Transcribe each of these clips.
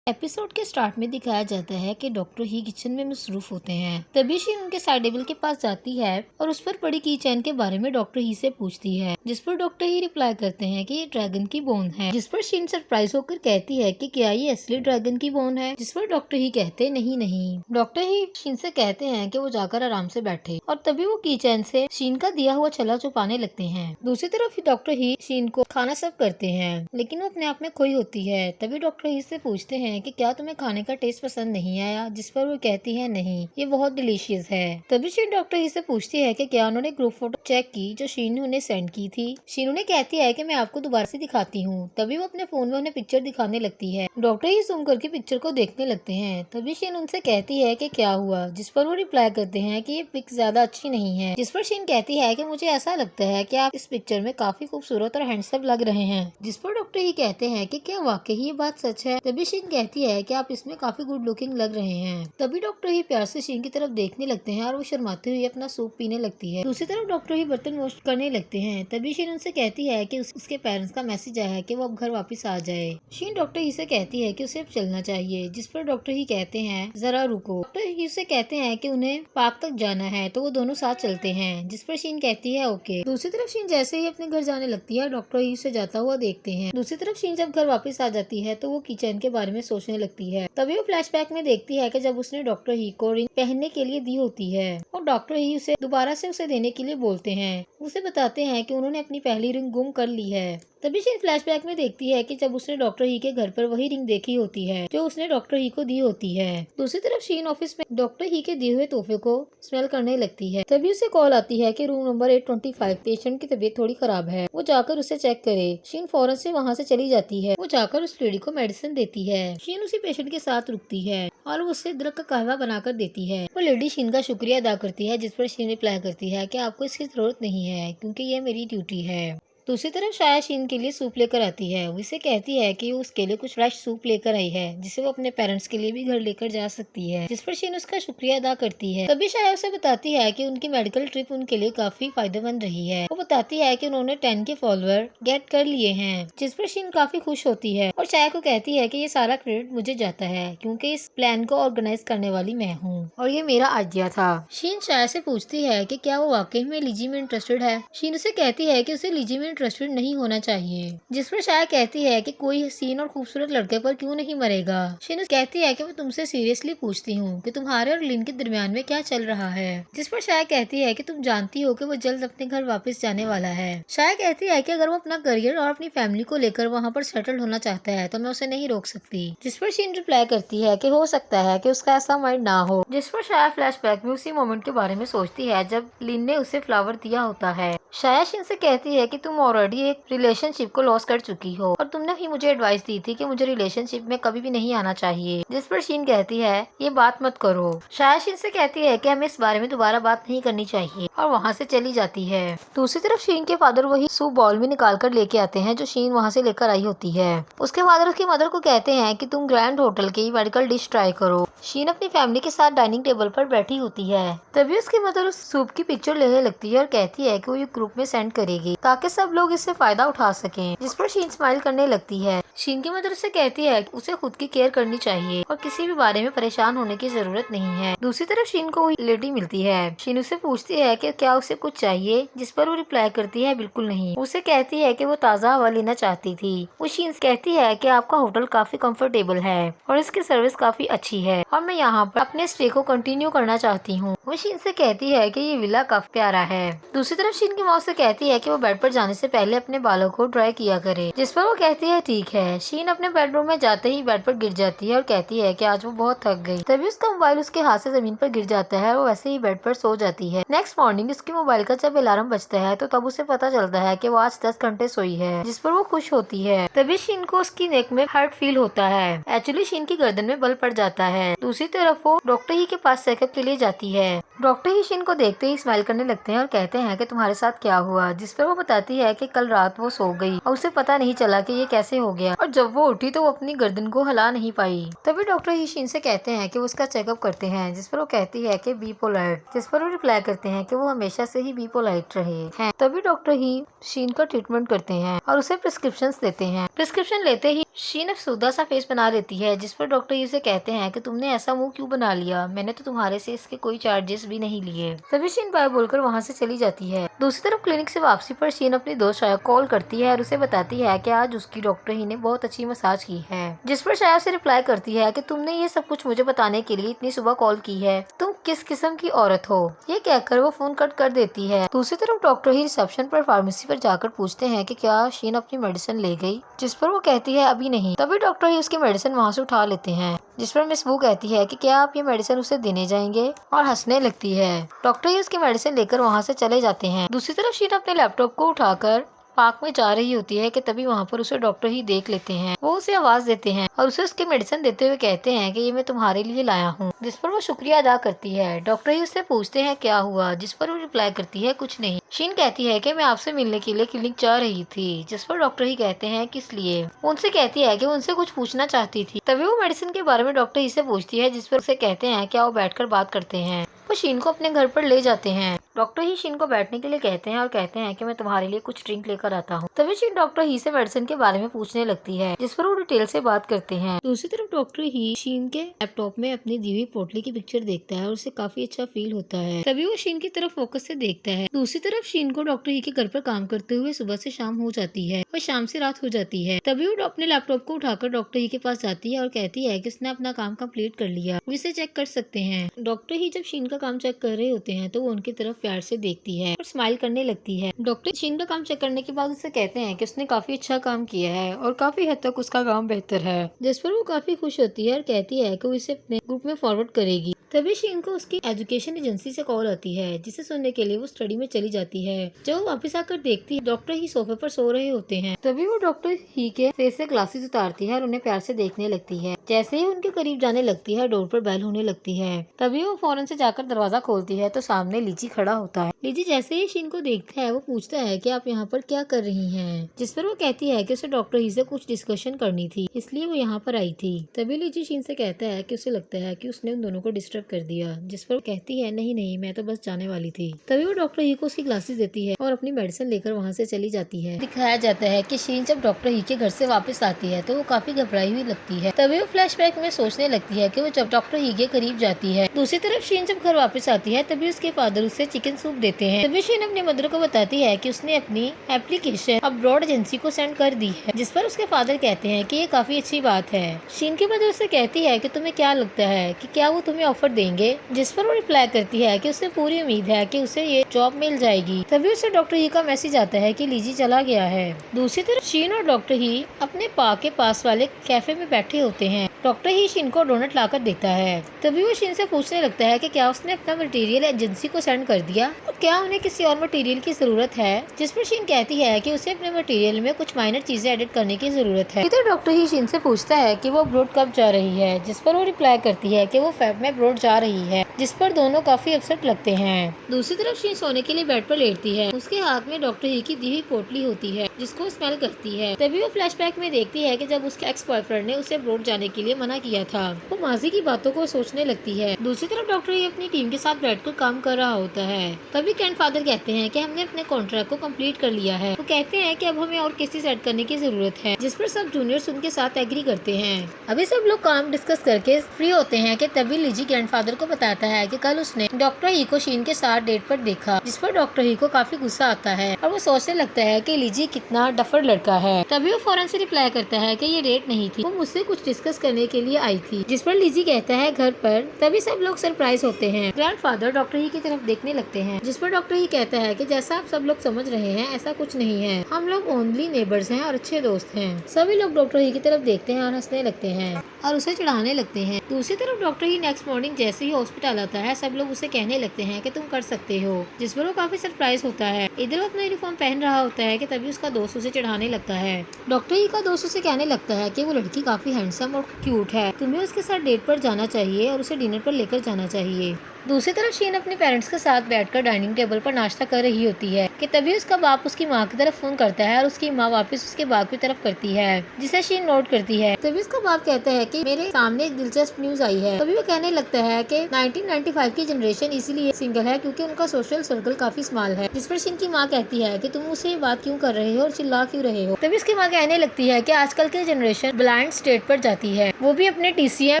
Episode के start में दिखाया जाता है कि डॉक्टर ही किचन में मसरूफ होते हैं। तभी शीन उनके साइड टेबल के पास जाती है और उस पर पड़ी की चैन के बारे में डॉक्टर ही से पूछती है, जिस पर डॉक्टर ही रिप्लाई करते हैं कि ये ड्रैगन की बोन है। जिस पर शीन सरप्राइज होकर कहती है कि क्या ये असली ड्रैगन की बोन है, जिस पर डॉक्टर ही कहते नहीं। डॉक्टर ही शीन से कहते हैं कि वो जाकर आराम से बैठे और तभी वो की चैन से शीन का दिया हुआ छला छुपाने लगते हैं। दूसरी तरफ डॉक्टर ही शीन को खाना सर्व करते हैं, लेकिन वो अपने आप में खोई होती है। तभी डॉक्टर ही से पूछते हैं कि क्या तुम्हें खाने का टेस्ट पसंद नहीं आया, जिस पर वो कहती है नहीं, ये बहुत डिलीशियस है। तभी शीन डॉक्टर ही से पूछती है कि क्या उन्होंने ग्रुप फोटो चेक की जो शीन ने उन्हें सेंड की थी। शीन उन्हें कहती है कि मैं आपको दोबारा से दिखाती हूँ। तभी वो अपने फोन में उन्हें पिक्चर दिखाने लगती है। डॉक्टर ही जूम करके पिक्चर को देखने लगते हैं। तभी शीन उनसे कहती है कि क्या हुआ, जिस पर वो रिप्लाई करते हैं कि ये पिक ज्यादा अच्छी नहीं है। जिस पर शीन कहती है कि मुझे ऐसा लगता है कि आप इस पिक्चर में काफी खूबसूरत और हैंडसम लग रहे हैं। जिस पर डॉक्टर ही कहते हैं कि क्या वाकई ये बात सच है। तभी शीन कहती है कि आप इसमें काफी गुड लुकिंग लग रहे हैं। तभी डॉक्टर ही प्यार से शीन की तरफ देखने लगते हैं और वो शर्माते हुए अपना सूप पीने लगती है। दूसरी तरफ डॉक्टर ही बर्तन वॉश करने लगते हैं। तभी शीन उनसे कहती है कि उसके पेरेंट्स का मैसेज आया है कि वो अब घर वापस आ जाए। शीन डॉक्टर ही से कहती है कि उसे अब चलना चाहिए, जिस पर डॉक्टर ही कहते हैं जरा रुको। डॉक्टर ही से कहते हैं कि उन्हें पार्क तक जाना है, तो वो दोनों साथ चलते हैं। जिस पर शीन कहती है ओके। दूसरी तरफ शीन जैसे ही अपने घर जाने लगती है, डॉक्टर ही से जाता हुआ देखते हैं। दूसरी तरफ शीन जब घर वापस आ जाती है तो वो किचन के बारे में सोचने लगती है। तभी वो फ्लैशबैक में देखती है कि जब उसने डॉक्टर ही को रिंग पहनने के लिए दी होती है और डॉक्टर ही उसे दोबारा से उसे देने के लिए बोलते हैं। उसे बताते हैं कि उन्होंने अपनी पहली रिंग गुम कर ली है। तभी शीन फ्लैशबैक में देखती है कि जब उसने डॉक्टर ही के घर पर वही रिंग देखी होती है जो उसने डॉक्टर ही को दी होती है। दूसरी तरफ शीन ऑफिस में डॉक्टर ही के दिए हुए तोहफे को स्मेल करने लगती है। तभी उसे कॉल आती है कि रूम नंबर 825 पेशेंट की तबीयत थोड़ी खराब है, वो जाकर उसे चेक करे। शीन फौरन से वहाँ से चली जाती है। वो जाकर उस लेडी को मेडिसिन देती है। शीन उसी पेशेंट के साथ रुकती है और वो उसे अदरक का कहवा बनाकर देती है। वो लेडी शीन का शुक्रिया अदा करती है, जिस पर शीन रिप्लाई करती है कि आपको इसकी जरूरत नहीं है क्योंकि ये मेरी ड्यूटी है। दूसरी तरफ शाया शीन के लिए सूप लेकर आती है। वो इसे कहती है कि वो उसके लिए कुछ फ्रेश सूप लेकर आई है, जिसे वो अपने पेरेंट्स के लिए भी घर लेकर जा सकती है। जिस पर शीन उसका शुक्रिया अदा करती है। तभी शाया उसे बताती है कि उनकी मेडिकल ट्रिप उनके लिए काफी फायदेमंद रही है। वो बताती है कि उन्होंने 10 के फॉलोअर गेट कर लिए हैं, जिस पर शीन काफी खुश होती है और शाया को कहती है कि ये सारा क्रेडिट मुझे जाता है क्योंकि इस प्लान को ऑर्गेनाइज करने वाली मैं हूँ और ये मेरा आइडिया था। शीन शाया से पूछती है कि क्या वो वाकई में लीजी में इंटरेस्टेड है। शीन उसे कहती है कि उसे लीजी में इंटरेस्टेड नहीं होना चाहिए। जिस पर शाया कहती है कि कोई हसीन और खूबसूरत लड़के पर क्यों नहीं मरेगा। शीन कहती है कि मैं तुमसे सीरियसली पूछती हूँ कि तुम्हारे और लिन के दरमियान में क्या चल रहा है। जिस पर शाया कहती है कि तुम जानती हो कि वो जल्द अपने घर वापस जाने वाला है। शाया कहती है कि अगर वो अपना करियर और अपनी फैमिली को लेकर वहाँ पर सेटल होना चाहता है तो मैं उसे नहीं रोक सकती। जिस पर शीन रिप्लाई करती है कि हो सकता है कि उसका ऐसा माइंड ना हो। जिस पर शाया फ्लैशबैक में उसी मोमेंट के बारे में सोचती है जब लिन ने उसे फ्लावर दिया होता है। शाया शीन से कहती है कि तुम ऑलरेडी एक रिलेशनशिप को लॉस कर चुकी हो और तुमने ही मुझे एडवाइस दी थी कि मुझे रिलेशनशिप में कभी भी नहीं आना चाहिए। जिस पर शीन कहती है ये बात मत करो। शाया शीन से कहती है कि हमें इस बारे में दोबारा बात नहीं करनी चाहिए और वहाँ से चली जाती है। दूसरी तरफ शीन के फादर वही सूप बॉल में निकाल कर लेके आते हैं जो शीन वहाँ से लेकर आई होती है। उसके फादर उसकी मदर को कहते हैं कि तुम ग्रैंड होटल की मेडिकल डिश ट्राई करो। शीन अपनी फैमिली के साथ डाइनिंग टेबल पर बैठी होती है। तभी उसकी मदर उस सूप की पिक्चर लेने लगती है और कहती है कि वो ये ग्रुप में सेंड करेगी ताकि सब लोग इससे फायदा उठा सकें। जिस पर शीन स्माइल करने लगती है। शीन की मदर से कहती है कि उसे खुद की केयर करनी चाहिए और किसी भी बारे में परेशान होने की जरूरत नहीं है। दूसरी तरफ शीन को वही लेडी मिलती है। शीन उसे पूछती है कि क्या उसे कुछ चाहिए, जिस पर वो रिप्लाई करती है बिल्कुल नहीं। उसे कहती है कि वो ताज़ा हवा लेना चाहती थी। वो शीन कहती है कि आपका होटल काफी कंफर्टेबल है और इसकी सर्विस काफी अच्छी है और मैं यहाँ पर अपने स्टे को कंटिन्यू करना चाहती हूँ। वो शीन से कहती है कि ये विला काफी प्यारा है। दूसरी तरफ शीन की मौत से कहती है कि वो बेड पर जाने से पहले अपने बालों को ड्राई किया करे। जिस पर वो कहती है ठीक है। शीन अपने बेडरूम में जाते ही बेड पर गिर जाती है और कहती है कि आज वो बहुत थक गई। तभी उसका मोबाइल उसके हाथ से जमीन पर गिर जाता है और वो वैसे ही बेड पर सो जाती है। नेक्स्ट मॉर्निंग उसके मोबाइल का जब अलार्म बजता है तो तब उसे पता चलता है कि वो आज 10 घंटे सोई है, जिस पर वो खुश होती है। तभी शीन को उसकी नेक में हर्ट फील होता है। एक्चुअली शीन की गर्दन में बल पड़ जाता है। दूसरी तरफ वो डॉक्टर ही के पास चेकअप के लिए जाती है। डॉक्टर ही शीन को देखते ही स्माइल करने लगते हैं और कहते हैं कि तुम्हारे साथ क्या हुआ। जिस पर वो बताती है कि कल रात वो सो गई और उसे पता नहीं चला कि ये कैसे हो गया। और जब वो उठी तो वो अपनी गर्दन को हिला नहीं पाई। तभी डॉक्टर ही शीन से कहते हैं कि वो उसका चेकअप करते हैं, जिस पर वो कहती है कि बी पोलाइट, जिस पर वो रिप्लाई करते हैं कि वो हमेशा से ही बी पोलाइट रहे हैं। तभी डॉक्टर ही शीन का ट्रीटमेंट करते हैं और उसे प्रिस्क्रिप्शन देते हैं। प्रिस्क्रिप्शन लेते ही शीन अफसुदा सा फेस बना लेती है, जिस पर डॉक्टर ही उसे कहते हैं कि तुमने ऐसा मुंह क्यों बना लिया, मैंने तो तुम्हारे से इसके कोई चार्जेस भी नहीं लिए। तभी शीन बाय बोलकर वहाँ से चली जाती है। दूसरी तरफ क्लिनिक से वापसी पर शीन अपनी दोस्त शाया कॉल करती है और उसे बताती है कि आज उसकी डॉक्टर ही ने बहुत अच्छी मसाज की है, जिस पर शाया उसे रिप्लाई करती है कि तुमने ये सब कुछ मुझे बताने के लिए इतनी सुबह कॉल की है, तुम किस किस्म की औरत हो। ये कहकर वो फोन कट कर देती है। दूसरी तरफ डॉक्टर ही रिसेप्शन पर फार्मेसी पर जाकर पूछते हैं कि क्या शीन अपनी मेडिसिन ले गई, जिस पर वो कहती है अभी नहीं। तभी डॉक्टर ही उसकी मेडिसिन वहाँ से उठा लेते हैं, जिस पर मिस वो कहती है कि क्या आप ये मेडिसिन उसे देने जाएंगे, और हंसने लगती है। डॉक्टर ही उसकी मेडिसिन लेकर वहाँ से चले जाते हैं। दूसरी तरफ शीन अपने लैपटॉप को उठाकर पार्क में जा रही होती है कि तभी वहाँ पर उसे डॉक्टर ही देख लेते हैं। वो उसे आवाज देते हैं और उसे उसकी मेडिसिन देते हुए कहते हैं कि ये मैं तुम्हारे लिए लाया हूँ, जिस पर वो शुक्रिया अदा करती है। डॉक्टर ही उससे पूछते हैं क्या हुआ, जिस पर वो रिप्लाई करती है कुछ नहीं। शीन कहती है कि मैं आपसे मिलने के लिए क्लिनिक जा रही थी, जिस पर डॉक्टर ही कहते हैं किस लिए। वो उनसे कहती है कि वो उनसे कुछ पूछना चाहती थी। तभी वो मेडिसिन के बारे में डॉक्टर ही से पूछती है, जिस पर उसे कहते हैं कि आओ बैठकर बात करते हैं। वो शीन को अपने घर पर ले जाते हैं। डॉक्टर ही शीन को बैठने के लिए कहते हैं और कहते हैं कि मैं तुम्हारे लिए कुछ ड्रिंक लेकर आता हूँ। तभी शीन डॉक्टर ही से मेडिसिन के बारे में पूछने लगती है, जिस पर वो डिटेल से बात करते हैं। दूसरी तरफ डॉक्टर ही शीन के लैपटॉप में अपनी दी हुई पोटली की पिक्चर देखता है और उसे काफी अच्छा फील होता है। तभी वो शीन की तरफ फोकस से देखता है। दूसरी तरफ शीन को डॉक्टर ही के घर पर काम करते हुए सुबह से शाम हो जाती है और शाम से रात हो जाती है। तभी वो अपने लैपटॉप को उठाकर डॉक्टर ही के पास जाती है और कहती है कि उसने अपना काम कंप्लीट कर लिया, वो इसे चेक कर सकते हैं। डॉक्टर ही जब शीन का काम चेक कर रहे होते हैं तो वो उनकी तरफ प्यार से देखती है और स्माइल करने लगती है। डॉक्टर शीन का काम चेक करने के बाद उससे कहते हैं कि उसने काफी अच्छा काम किया है और काफी हद तक उसका काम बेहतर है, जिस पर वो काफी खुश होती है और कहती है कि वो इसे अपने ग्रुप में फॉरवर्ड करेगी। तभी शीन को उसकी एजुकेशन एजेंसी से कॉल आती है, जिसे सुनने के लिए वो स्टडी में चली जाती है। जब वो वापस आकर देखती है डॉक्टर ही सोफे पर सो रहे होते हैं। तभी वो डॉक्टर ही के फेस से ग्लासेस उतारती है और उन्हें प्यार से देखने लगती है। जैसे ही उनके करीब जाने लगती है डोर पर बेल होने लगती है। तभी वो फौरन से जाकर दरवाजा खोलती है तो सामने लीची खड़ा होता है। लीची जैसे ही शीन को देखता है वो पूछता है कि आप यहाँ पर क्या कर रही हैं, जिस पर वो कहती है कि उसे डॉक्टर ही से कुछ डिस्कशन करनी थी, इसलिए वो यहाँ पर आई थी। तभी लीची शीन से कहता है कि उसे लगता है कि उसने उन दोनों को डिस्टर्ब कर दिया, जिस पर वो कहती है नहीं नहीं मैं तो बस जाने वाली थी। तभी वो डॉक्टर ही को उसकी ग्लासेस देती है और अपनी मेडिसिन लेकर वहाँ से चली जाती है। दिखाया जाता है कि शीन जब डॉक्टर ही के घर से वापस आती है तो वो काफी घबराई हुई लगती है। तभी वो फ्लैशबैक में सोचने लगती है कि वो जब डॉक्टर ही के करीब जाती है। दूसरी तरफ शीन जब घर वापस आती है तभी उसके फादर उसे चिकन सूप देते हैं। तभी शीन अपनी मदर को बताती है कि उसने अपनी एप्लीकेशन अब्रॉड एजेंसी को सेंड कर दी है, जिस पर उसके फादर कहते हैं कि ये काफी अच्छी बात है। शीन की मदर उसे कहती है कि तुम्हें क्या लगता है कि क्या वो तुम्हें ऑफर देंगे, जिस पर वो रिप्लाई करती है कि उसे पूरी उम्मीद है कि उसे ये जॉब मिल जाएगी। तभी उसे डॉक्टर ही का मैसेज आता है कि लीजी चला गया है। दूसरी तरफ शीन और डॉक्टर ही अपने पार्क के पास वाले कैफे में बैठे होते हैं। डॉक्टर ही शीन को डोनट लाकर देता है। तभी वो शीन से पूछने लगता है कि क्या उसने अपना मटेरियल एजेंसी को सेंड कर दिया और क्या उन्हें किसी और मटेरियल की जरूरत है, जिस पर शीन कहती है कि उसे अपने मटेरियल में कुछ माइनर चीजें एडिट करने की जरूरत है। इधर डॉक्टर ही शीन से पूछता है कि वो अब्रॉड कब जा रही है, जिस पर वो रिप्लाई करती है कि वो फेब में अब्रॉड जा रही है, जिस पर दोनों काफी अपसेट लगते हैं। दूसरी तरफ शीन सोने के लिए बेड पर लेटती है। उसके हाथ में डॉक्टर ही की दी हुई पोटली होती है, जिसको स्मेल करती है। तभी वो फ्लैशबैक में देखती है कि जब उसके एक्स बॉयफ्रेंड ने उसे अब्रॉड जाने के लिए मना किया था। वो माजी की बातों को सोचने लगती है। दूसरी तरफ डॉक्टर ही अपनी टीम के साथ बैठकर काम कर रहा होता है। तभी ग्रैंडफादर कहते हैं कि हमने अपने कॉन्ट्रैक्ट को कंप्लीट कर लिया है। वो कहते हैं कि अब हमें और केसेस ऐड करने की जरूरत है, जिस पर सब जूनियर्स उनके साथ एग्री करते हैं। अभी सब लोग काम डिस्कस करके फ्री होते हैं कि तभी लीजी ग्रैंडफादर को बताता है कि कल उसने डॉक्टर ही को शीन के साथ डेट पर देखा, जिस पर डॉक्टर ही को काफी गुस्सा आता है और वो सोचने लगता है कि लीजी कितना डफर लड़का है। तभी वो फौरन से रिप्लाई करता है कि ये डेट नहीं थी, वो मुझसे कुछ डिस्कस करने के लिए आई थी, जिस पर लीजी कहता है घर पर। तभी सब लोग सरप्राइज होते हैं। ग्रैंडफादर डॉक्टर ही की तरफ देखने लगते हैं, जिस पर डॉक्टर ही कहता है कि जैसा आप सब लोग समझ रहे हैं ऐसा कुछ नहीं है, हम लोग ओनली नेबर्स हैं और अच्छे दोस्त हैं। सभी लोग डॉक्टर ही की तरफ देखते हैं और हंसने लगते हैं और उसे चढ़ाने लगते हैं। दूसरी तरफ डॉक्टर ही नेक्स्ट मॉर्निंग जैसे ही हॉस्पिटल आता है सब लोग उसे कहने लगते हैं कि तुम कर सकते हो, जिस पर वो काफी सरप्राइज होता है। इधर वो अपना यूनिफॉर्म पहन रहा होता है कि तभी उसका दोस्त उसे चढ़ाने लगता है। डॉक्टर ही का दोस्त उसे कहने लगता है कि वो लड़की काफी हैंडसम और क्यूट है, तुम्हें उसके साथ डेट पर जाना चाहिए और उसे डिनर पर लेकर जाना चाहिए। दूसरी तरफ शीन अपने पेरेंट्स के साथ बैठकर डाइनिंग टेबल पर नाश्ता कर रही होती है कि तभी उसका बाप उसकी माँ की तरफ फोन करता है और उसकी माँ वापस उसके बाप की तरफ करती है, जिसे शीन नोट करती है। तभी उसका बाप कहता है कि मेरे सामने एक दिलचस्प न्यूज आई है। तभी वो कहने लगता है कि 1995 की जनरेशन इसीलिए सिंगल है क्योंकि उनका सोशल सर्कल काफी स्मॉल है। जिस पर शीन की माँ कहती है कि तुम मुझसे ये बात क्यों कर रहे हो और चिल्ला क्यों रहे हो। तभी उसकी माँ कहने लगती है कि आजकल की जनरेशन ब्लाइंड स्टेट पर जाती है, वो भी अपने TCM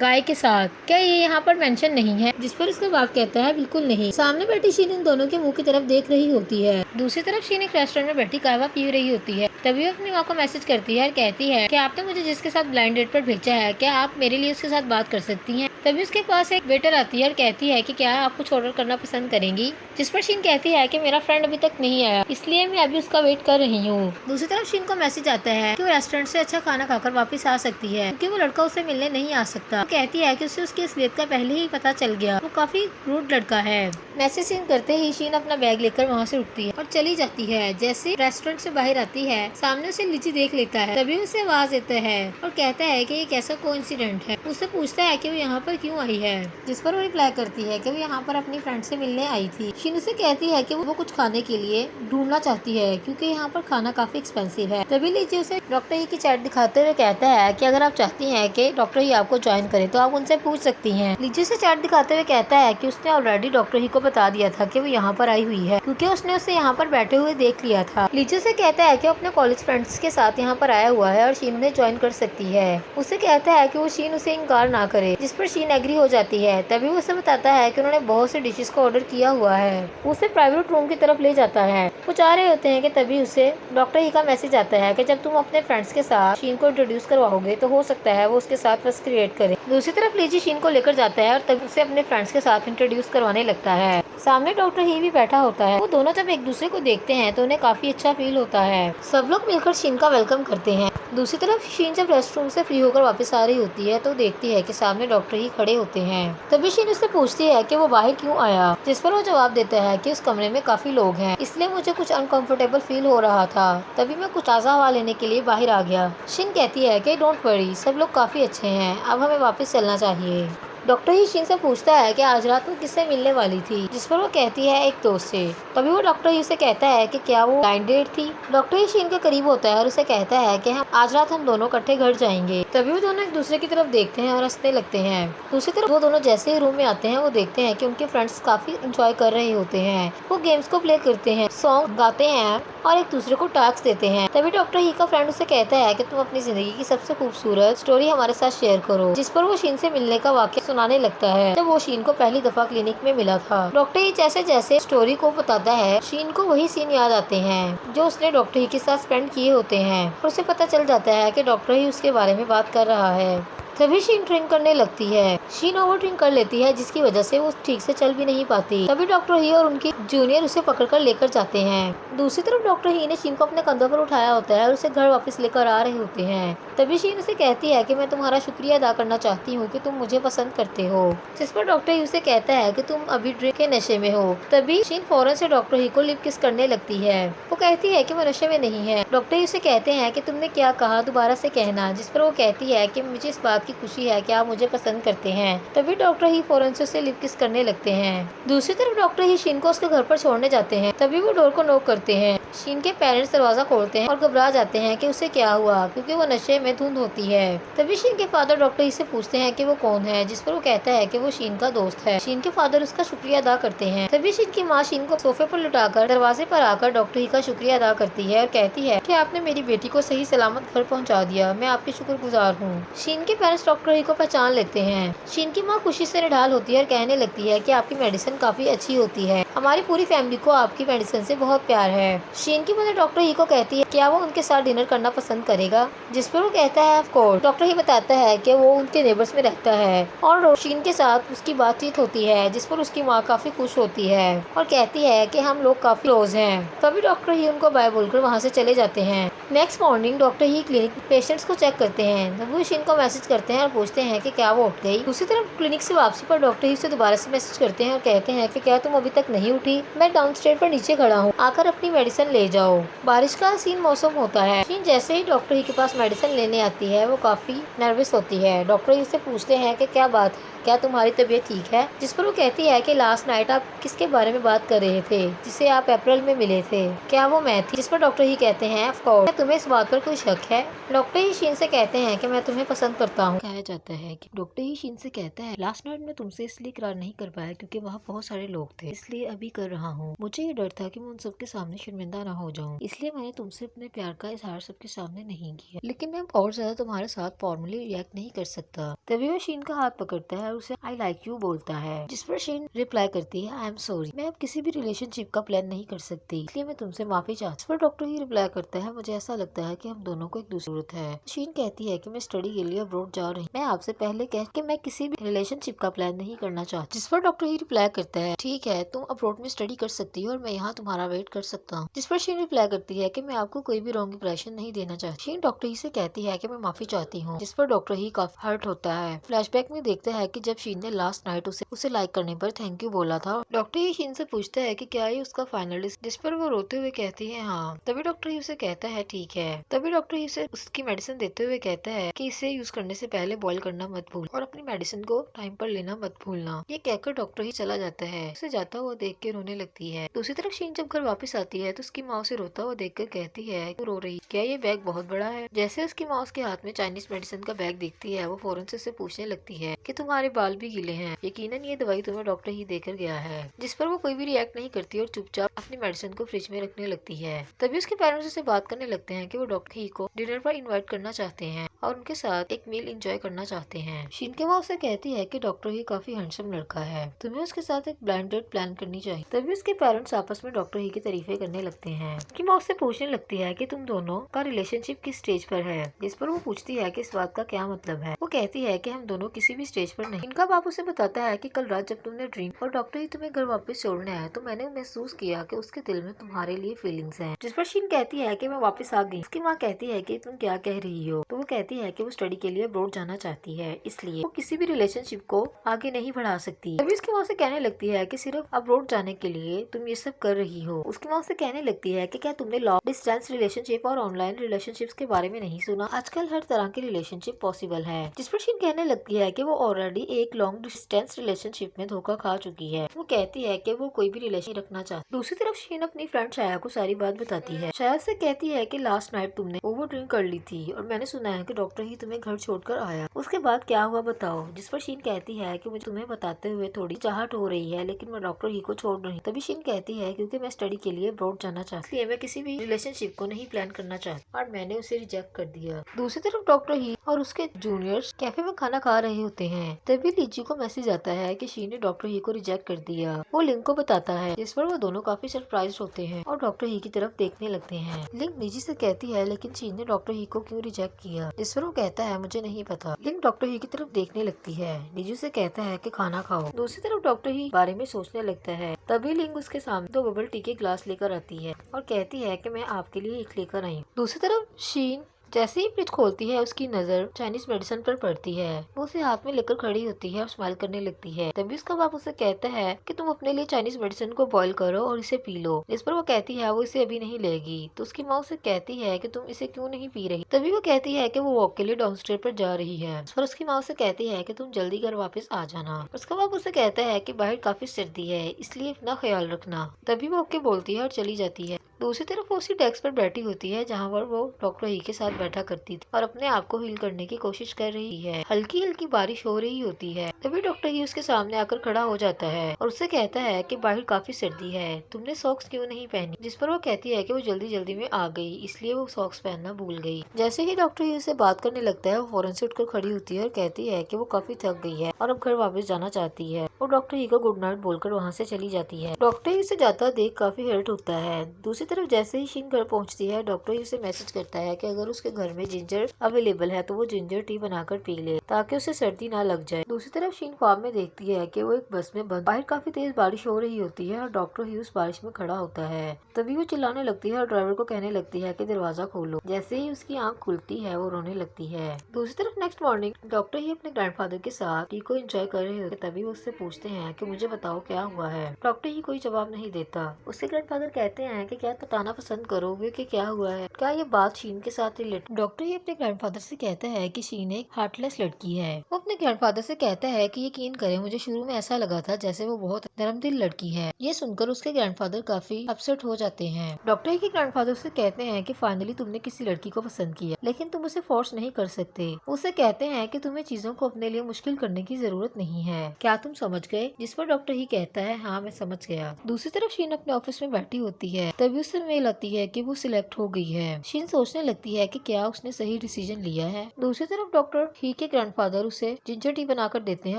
गाय के साथ। क्या ये यहाँ पर मेंशन नहीं है? जिस पर उसका बाप कहता है बिल्कुल नहीं। सामने बैठी शीन इन दोनों के मुंह की तरफ देख रही होती है। दूसरी तरफ शीन एक रेस्टोरेंट में बैठी कहवा पी रही होती है। तभी वो अपनी माँ को मैसेज करती है और कहती है कि आपने मुझे जिसके साथ ब्लाइंड डेट पर भेजा है, क्या आप मेरे लिए उसके साथ बात कर सकती हैं? तभी उसके पास एक वेटर आती है और कहती है कि क्या आप कुछ ऑर्डर करना पसंद करेंगी? जिस पर शीन कहती है कि मेरा फ्रेंड अभी तक नहीं आया, इसलिए मैं अभी उसका वेट कर रही हूँ। दूसरी तरफ शीन को मैसेज आता है कि वो रेस्टोरेंट से अच्छा खाना खाकर वापस आ सकती है क्योंकि वो लड़का उसे मिलने नहीं आ सकता। वो कहती है कि उसे उसकी असलियत का पहले ही पता चल गया, वो काफी रूड लड़का है। मैसेज सीन करते ही शीन अपना बैग लेकर वहाँ से उठती है और चली जाती है। जैसे रेस्टोरेंट से बाहर आती है, सामने उसे लीची देख लेता है। तभी उसे आवाज देता है और कहता है कि ये कैसा कोइंसिडेंट है। उससे पूछता है कि वो यहाँ पर क्यों आई है, जिस पर वो रिप्लाई करती है कि वो यहाँ पर अपनी फ्रेंड से मिलने आई थी। शीन उसे कहती है कि वो कुछ खाने के लिए ढूंढना चाहती है क्योंकि यहाँ पर खाना काफी एक्सपेंसिव है। तभी लीची उसे डॉक्टर ही की चैट दिखाते हुए कहता है कि अगर आप चाहती हैं कि डॉक्टर ही आपको ज्वाइन करे तो आप उनसे पूछ सकती हैं। लीची उसे चैट दिखाते हुए कहता है कि उसने ऑलरेडी डॉक्टर ही को बता दिया था कि वो यहाँ पर आई हुई है क्योंकि उसने उसे यहाँ पर बैठे हुए देख लिया था। लीची से कहता है कि वो अपने कॉलेज फ्रेंड्स के साथ यहाँ पर आया हुआ है और शीन उन्हें ज्वाइन कर सकती है। उसे कहता है कि वो शीन उसे इनकार ना करे, जिस पर शीन एग्री हो जाती है। तभी वो उसे बताता है कि उन्होंने बहुत से डिशेस को ऑर्डर किया हुआ है। उसे प्राइवेट रूम की तरफ ले जाता है। वो जा रहे होते हैं कि तभी उसे डॉक्टर ही का मैसेज आता है कि जब तुम अपने फ्रेंड्स के साथ शीन को इंट्रोड्यूस करवाओगे तो हो सकता है वो उसके साथ ट्रस्ट क्रिएट करे। दूसरी तरफ लीची शीन को लेकर जाता है और तभी उसे अपने फ्रेंड्स के साथ इंट्रोड्यूस करवाने लगता है। सामने डॉक्टर ही भी बैठा होता है। वो दोनों जब एक दूसरे को देखते हैं तो उन्हें काफी अच्छा फील होता है। सब लोग मिलकर शीन का वेलकम करते हैं। दूसरी तरफ शीन जब रेस्टरूम से फ्री होकर वापस आ रही होती है तो देखती है कि सामने डॉक्टर ही खड़े होते हैं। तभी शीन उससे पूछती है कि वो बाहर क्यों आया, जिस पर वो जवाब देता है कि उस कमरे में काफी लोग हैं, इसलिए मुझे कुछ अनकंफर्टेबल फील हो रहा था। तभी मैं कुछ ताज़ा हवा लेने के लिए बाहर आ गया। शीन कहती है कि डोंट वरी, सब लोग काफी अच्छे हैं, अब हमें वापस चलना चाहिए। डॉक्टर ही शीन से पूछता है कि आज रात वो किससे मिलने वाली थी, जिस पर वो कहती है एक दोस्त से। तभी वो डॉक्टर ही से कहता है कि क्या वो ब्लाइंड डेट थी। डॉक्टर ही शीन के करीब होता है और उसे कहता है कि हम आज रात हम दोनों इकट्ठे घर जाएंगे। तभी वो दोनों एक दूसरे की तरफ देखते हैं और हंसने लगते हैं। दूसरी तरफ वो दोनों जैसे ही रूम में आते हैं वो देखते हैं कि उनके फ्रेंड्स काफी इंजॉय कर रहे होते हैं। वो गेम्स को प्ले करते हैं, सॉन्ग गाते हैं और एक दूसरे को टास्क देते हैं। तभी डॉक्टर ही का फ्रेंड उसे कहता है कि तुम अपनी जिंदगी की सबसे खूबसूरत स्टोरी हमारे साथ शेयर करो, जिस पर वो शीन से मिलने का वाक़या सुनाने लगता है जब वो शीन को पहली दफा क्लिनिक में मिला था। डॉक्टर ही जैसे जैसे स्टोरी को बताता है शीन को वही सीन याद आते हैं जो उसने डॉक्टर ही के साथ स्पेंड किए होते हैं और उसे पता चल जाता है कि डॉक्टर ही उसके बारे में बात कर रहा है। तभी शीन ड्रिंक करने लगती है। शीन ओवर ड्रिंक कर लेती है जिसकी वजह से वो ठीक से चल भी नहीं पाती। तभी डॉक्टर ही और उनकी जूनियर उसे पकड़कर लेकर जाते हैं। दूसरी तरफ डॉक्टर ही ने शीन को अपने कंधों पर उठाया होता है और उसे घर वापस लेकर आ रहे होते हैं। तभी शीन उसे कहती है कि मैं तुम्हारा शुक्रिया अदा करना चाहती हूँ कि तुम मुझे पसंद करते हो, जिस पर डॉक्टर ही उसे कहता है कि तुम अभी ड्रिंक के नशे में हो। तभी शीन फौरन से डॉक्टर ही को लिप किस करने लगती है। वो कहती है कि वो नशे में नहीं है। डॉक्टर ही उसे कहते हैं कि तुमने क्या कहा, दोबारा से कहना, जिस पर वो कहती है कि मुझे इस बात की खुशी है कि आप मुझे पसंद करते हैं। तभी डॉक्टर ही फौरन से उसे लिप किस करने लगते हैं। दूसरी तरफ डॉक्टर ही शीन को उसके घर पर छोड़ने जाते हैं। तभी वो डोर को नॉक करते हैं। शीन के पेरेंट्स दरवाजा खोलते हैं और घबरा जाते हैं कि उसे क्या हुआ क्योंकि वो नशे में धुंध होती है। तभी शीन के फादर डॉक्टर ही से पूछते हैं कि वो कौन है, जिस पर वो कहता है कि वो शीन का दोस्त है। शीन के फादर उसका शुक्रिया अदा करते हैं। तभी शीन की माँ शीन को सोफे पर लुटाकर दरवाजे पर आकर डॉक्टर ही का शुक्रिया अदा करती है और कहती है कि आपने मेरी बेटी को सही सलामत घर पहुँचा दिया, मैं आपकी शुक्रगुजार हूँ। शीन के पेरेंट्स डॉक्टर ही को पहचान लेते हैं। शीन की माँ खुशी से निढाल होती है और कहने लगती है कि आपकी मेडिसिन काफी अच्छी होती है, हमारी पूरी फैमिली को आपकी मेडिसिन से बहुत प्यार है। शीन की मदर डॉक्टर ही को कहती है क्या वो उनके साथ डिनर करना पसंद करेगा, जिस पर वो कहता है ऑफ कोर्स। डॉक्टर ही बताता है कि वो उनके नेबर्स में रहता है और शीन के साथ उसकी बातचीत होती है, जिस पर उसकी माँ काफी खुश होती है और कहती है कि हम लोग काफी क्लोज हैं। तभी डॉक्टर ही उनको बाय बोलकर वहाँ से चले जाते हैं। नेक्स्ट मॉर्निंग डॉक्टर ही क्लिनिक पेशेंट्स को चेक करते हैं। तभी वो शीन को मैसेज करता करते हैं और पूछते हैं कि क्या वो उठ गई। दूसरी तरफ क्लिनिक से वापसी पर डॉक्टर ही उसे दोबारा से मैसेज करते हैं और कहते हैं कि क्या तुम अभी तक नहीं उठी? मैं डाउनस्टेयर पर नीचे खड़ा हूँ, आकर अपनी मेडिसिन ले जाओ। बारिश का हसीन मौसम होता है। शीन जैसे ही डॉक्टर ही के पास मेडिसिन लेने आती है वो काफी नर्वस होती है। डॉक्टर ही से पूछते हैं कि क्या बात है, क्या तुम्हारी तबीयत ठीक है? जिस पर वो कहती है कि लास्ट नाइट आप किसके बारे में बात कर रहे थे जिसे आप अप्रैल में मिले थे? क्या वो मैं थी? जिस पर डॉक्टर ही कहते हैं ऑफ कोर्स। क्या तुम्हें इस बात पर कोई शक है? डॉक्टर ही शीन से कहते हैं कि मैं तुम्हें पसंद करता हूँ। कहा जाता है कि डॉक्टर ही शीन से कहता है लास्ट नाइट मैं तुमसे इसलिए इकरार नहीं कर पाया क्योंकि वहाँ बहुत सारे लोग थे, इसलिए अभी कर रहा हूँ। मुझे ये डर था कि मैं उन सबके सामने शर्मिंदा ना हो जाऊँ, इसलिए मैंने तुमसे अपने प्यार का इजहार सबके सामने नहीं किया, लेकिन मैं और ज्यादा तुम्हारे साथ फॉर्मली रिएक्ट नहीं कर सकता। तभी वो शीन का हाथ पकड़ता है और उसे आई लाइक यू बोलता है, जिस पर शीन रिप्लाई करती है आई एम सॉरी, मैं अब किसी भी रिलेशनशिप का प्लान नहीं कर सकती, इसलिए मैं तुमसे माफी चाहती हूँ। इस पर डॉक्टर ही रिप्लाई करता है मुझे ऐसा लगता है कि हम दोनों को एक दूसरे की जरूरत है। शीन कहती है कि मैं स्टडी के लिए अब्रॉड जा रही हूँ, मैं आपसे पहले कह कि मैं किसी भी रिलेशनशिप का प्लान नहीं करना चाहती। जिस पर डॉक्टर ही रिप्लाई करता है ठीक है, तुम अब्रॉड में स्टडी कर सकती हो और मैं यहाँ तुम्हारा वेट कर सकता हूँ। जिस पर शीन रिप्लाई करती है कि मैं आपको कोई भी रॉन्ग इंप्रेशन नहीं देना चाहती। शीन डॉक्टर ही से कहती है कि मैं माफी चाहती हूँ, जिस पर डॉक्टर ही काफी हर्ट होता है। फ्लैशबैक में देखते हैं कि जब शीन ने लास्ट नाइट उसे लाइक करने पर थैंक यू बोला था। डॉक्टर ही शीन से पूछता है कि क्या ये उसका फाइनल डिसीजन, जिस पर वो रोते हुए कहती है हाँ। तभी डॉक्टर ही उसे कहता है ठीक है। तभी डॉक्टर ही उसे उसकी मेडिसिन देते हुए कहता है कि इसे यूज करने से पहले बॉईल करना मत भूल और अपनी मेडिसिन को टाइम पर लेना मत भूलना। ये कहकर डॉक्टर ही चला जाता है। उसे जाता हुआ देख के रोने लगती है। दूसरी तरफ शीन जब घर वापस आती है तो उसकी माँ उसे रोता हुआ देखकर कहती है क्यों रो रही, क्या ये बैग बहुत बड़ा है? जैसे उसकी माँ उसके हाथ में चाइनीज मेडिसिन का बैग देखती है वो फौरन से उसे पूछने लगती है कि तुम्हारे बाल भी गीले हैं, यकीनन ये दवाई तुम्हें डॉक्टर ही देकर गया है। जिस पर वो कोई भी रिएक्ट नहीं करती और चुपचाप अपनी मेडिसिन को फ्रिज में रखने लगती है। तभी उसके पेरेंट्स उससे बात करने लगते हैं कि वो डॉक्टर ही को डिनर पर इनवाइट करना चाहते हैं और उनके साथ एक मील एंजॉय करना चाहते हैं। शीन के माँ उसे कहती है कि डॉक्टर ही काफी हैंडसम लड़का है, तुम्हें उसके साथ एक ब्लाइंड डेट प्लान करनी चाहिए। तभी उसके पेरेंट्स आपस में डॉक्टर ही की तारीफें करने लगते हैं। उसकी माँ उससे पूछने लगती है कि तुम दोनों का रिलेशनशिप किस स्टेज पर है, जिस पर वो पूछती है कि इस बात का क्या मतलब है। वो कहती है कि हम दोनों किसी भी स्टेज पर नहीं। इनका बाप उसे बताता है कि कल रात जब तुमने ड्रीम और डॉक्टर ही तुम्हें घर वापस छोड़ने आया तो मैंने महसूस किया कि उसके दिल में तुम्हारे लिए फीलिंग्स हैं। जिस पर शीन कहती है कि मैं वापस आ गई। उसकी माँ कहती है कि तुम क्या कह रही हो? तो वो कहती है कि वो स्टडी के लिए अब्रॉड जाना चाहती है, इसलिए वो किसी भी रिलेशनशिप को आगे नहीं बढ़ा सकती। तभी उसकी माँ से कहने लगती है कि सिर्फ अब्रॉड जाने के लिए तुम ये सब कर रही हो। उसकी माँ से कहने लगती है कि क्या तुमने लॉन्ग डिस्टेंस रिलेशनशिप और ऑनलाइन रिलेशनशिप्स के बारे में नहीं सुना? आजकल हर तरह की रिलेशनशिप पॉसिबल है। जिस पर शीन कहने लगती है कि वो ऑलरेडी एक लॉन्ग डिस्टेंस रिलेशनशिप में धोखा खा चुकी है। वो कहती है कि वो कोई भी रिलेशन रखना चाहती। दूसरी तरफ शीन अपनी फ्रेंड छाया को सारी बात बताती है। छाया से कहती है कि लास्ट नाइट तुमने ओवर ड्रिंक कर ली थी और मैंने सुना है कि डॉक्टर ही तुम्हें घर छोड़कर आया। उसके बाद क्या हुआ बताओ? जिस पर शीन कहती है कि मुझे तुम्हें बताते हुए थोड़ी चाहत हो रही है, लेकिन मैं डॉक्टर ही को छोड़ रही। तभी शीन कहती है क्योंकि मैं स्टडी के लिए अब्रॉड जाना चाहती, इसलिए मैं किसी भी रिलेशनशिप को नहीं प्लान करना चाहती और मैंने उसे रिजेक्ट कर दिया। दूसरी तरफ डॉक्टर ही और उसके जूनियर्स कैफे में खाना खा रहे होते हैं। तभी लीची को मैसेज आता है कि शीन ने डॉक्टर ही को रिजेक्ट कर दिया। वो लिंक को बताता है, जिस पर वो दोनों काफी सरप्राइज होते हैं और डॉक्टर ही की तरफ देखने लगते हैं। लिंक निजी से कहती है लेकिन शीन ने डॉक्टर ही को क्यों रिजेक्ट किया? जिस पर वो कहता है मुझे नहीं पता। लिंक डॉक्टर ही की तरफ देखने लगती है। निजी से कहता है कि खाना खाओ। दूसरी तरफ डॉक्टर ही बारे में सोचने लगता है। तभी लिंक उसके सामने 2 बबल टी के ग्लास लेकर आती है और कहती है कि मैं आपके लिए एक लेकर आई हूँ। दूसरी तरफ शीन जैसे ही फ्रिज खोलती है उसकी नजर चाइनीज मेडिसिन पर पड़ती है। वो उसे हाथ में लेकर खड़ी होती है और स्माइल करने लगती है। तभी उसका बाप उसे कहता है कि तुम अपने लिए चाइनीज मेडिसिन को बॉईल करो और इसे पी लो। जिस पर वो कहती है वो इसे अभी नहीं लेगी। तो उसकी माँ उसे कहती है कि तुम इसे क्यों नहीं पी रही। तभी वो कहती है कि वो वॉक के लिए डाउनस्टेयर पर जा रही है। इस पर उसकी माँ उसे कहती है कि तुम जल्दी घर वापस आ जाना। उसका बाप उसे कहता है कि बाहर काफी सर्दी है, इसलिए अपना ख्याल रखना। तभी वो ओके बोलती है और चली जाती है। दूसरी तरफ वो उसी डेस्क पर बैठी होती है जहाँ पर वो डॉक्टर ही के साथ बैठा करती थी और अपने आप को हील करने की कोशिश कर रही है। हल्की हल्की बारिश हो रही होती है। तभी डॉक्टर ही उसके सामने आकर खड़ा हो जाता है और उससे कहता है कि बाहर काफी सर्दी है, तुमने सॉक्स क्यों नहीं पहनी? जिस पर वो कहती है कि वो जल्दी जल्दी में आ गई, इसलिए वो सॉक्स पहनना भूल गई। जैसे ही डॉक्टर ही उससे बात करने लगता है वो फौरन से उठकर खड़ी होती है और कहती है कि वो काफी थक गई है और अब घर वापस जाना चाहती है। और डॉक्टर ही को गुड नाइट बोलकर वहाँ से चली जाती है। डॉक्टर ही उसे जाता देख काफी हर्ट होता है। दूसरी तरफ जैसे ही शीन घर पहुँचती है, डॉक्टर ही उसे मैसेज करता है कि अगर उसके घर में जिंजर अवेलेबल है तो वो जिंजर टी बनाकर पी ले ताकि उसे सर्दी ना लग जाए। दूसरी तरफ शीन ख्वाब में देखती है कि वो एक बस में बंद, बाहर काफी तेज बारिश हो रही होती है और डॉक्टर ही उस बारिश में खड़ा होता है। तभी वो चिल्लाने लगती है और ड्राइवर को कहने लगती है कि दरवाजा खोलो। जैसे ही उसकी आंख खुलती है वो रोने लगती है। दूसरी तरफ नेक्स्ट मॉर्निंग डॉक्टर ही अपने ग्रैंडफादर के साथ टी को एंजॉय कर रहे होते, तभी वो उससे पूछते हैं कि मुझे बताओ क्या हुआ है। डॉक्टर ही कोई जवाब नहीं देता। उसके ग्रैंडफादर कहते हैं कि क्या बताना पसंद करोगे कि क्या हुआ है, क्या ये बात शीन के साथ रिलेटेड। डॉक्टर ही अपने ग्रैंडफादर से कहता है कि शीन एक हार्टलेस लड़की है। वो अपने ग्रैंडफादर से कहता है कि यकीन करें मुझे शुरू में ऐसा लगा था जैसे वो बहुत नरमदिल लड़की है। ये सुनकर उसके ग्रैंडफादर काफी अपसेट हो जाते हैं। डॉक्टर ही के ग्रैंडफादर से कहते हैं कि फाइनली तुमने किसी लड़की को पसंद किया, लेकिन तुम उसे फोर्स नहीं कर सकते। उसे कहते हैं कि तुम्हें चीजों को अपने लिए मुश्किल करने की जरूरत नहीं है। क्या तुम समझ गए? जिस पर डॉक्टर ही कहता है हाँ मैं समझ गया। दूसरी तरफ शीन अपने ऑफिस में बैठी होती है, तभी उससे मेल आती है कि वो सिलेक्ट हो गई है। शीन सोचने लगती है कि क्या उसने सही डिसीजन लिया है। दूसरी तरफ डॉक्टर ही के ग्रैंडफादर उसे जिंजर टी बनाकर देते हैं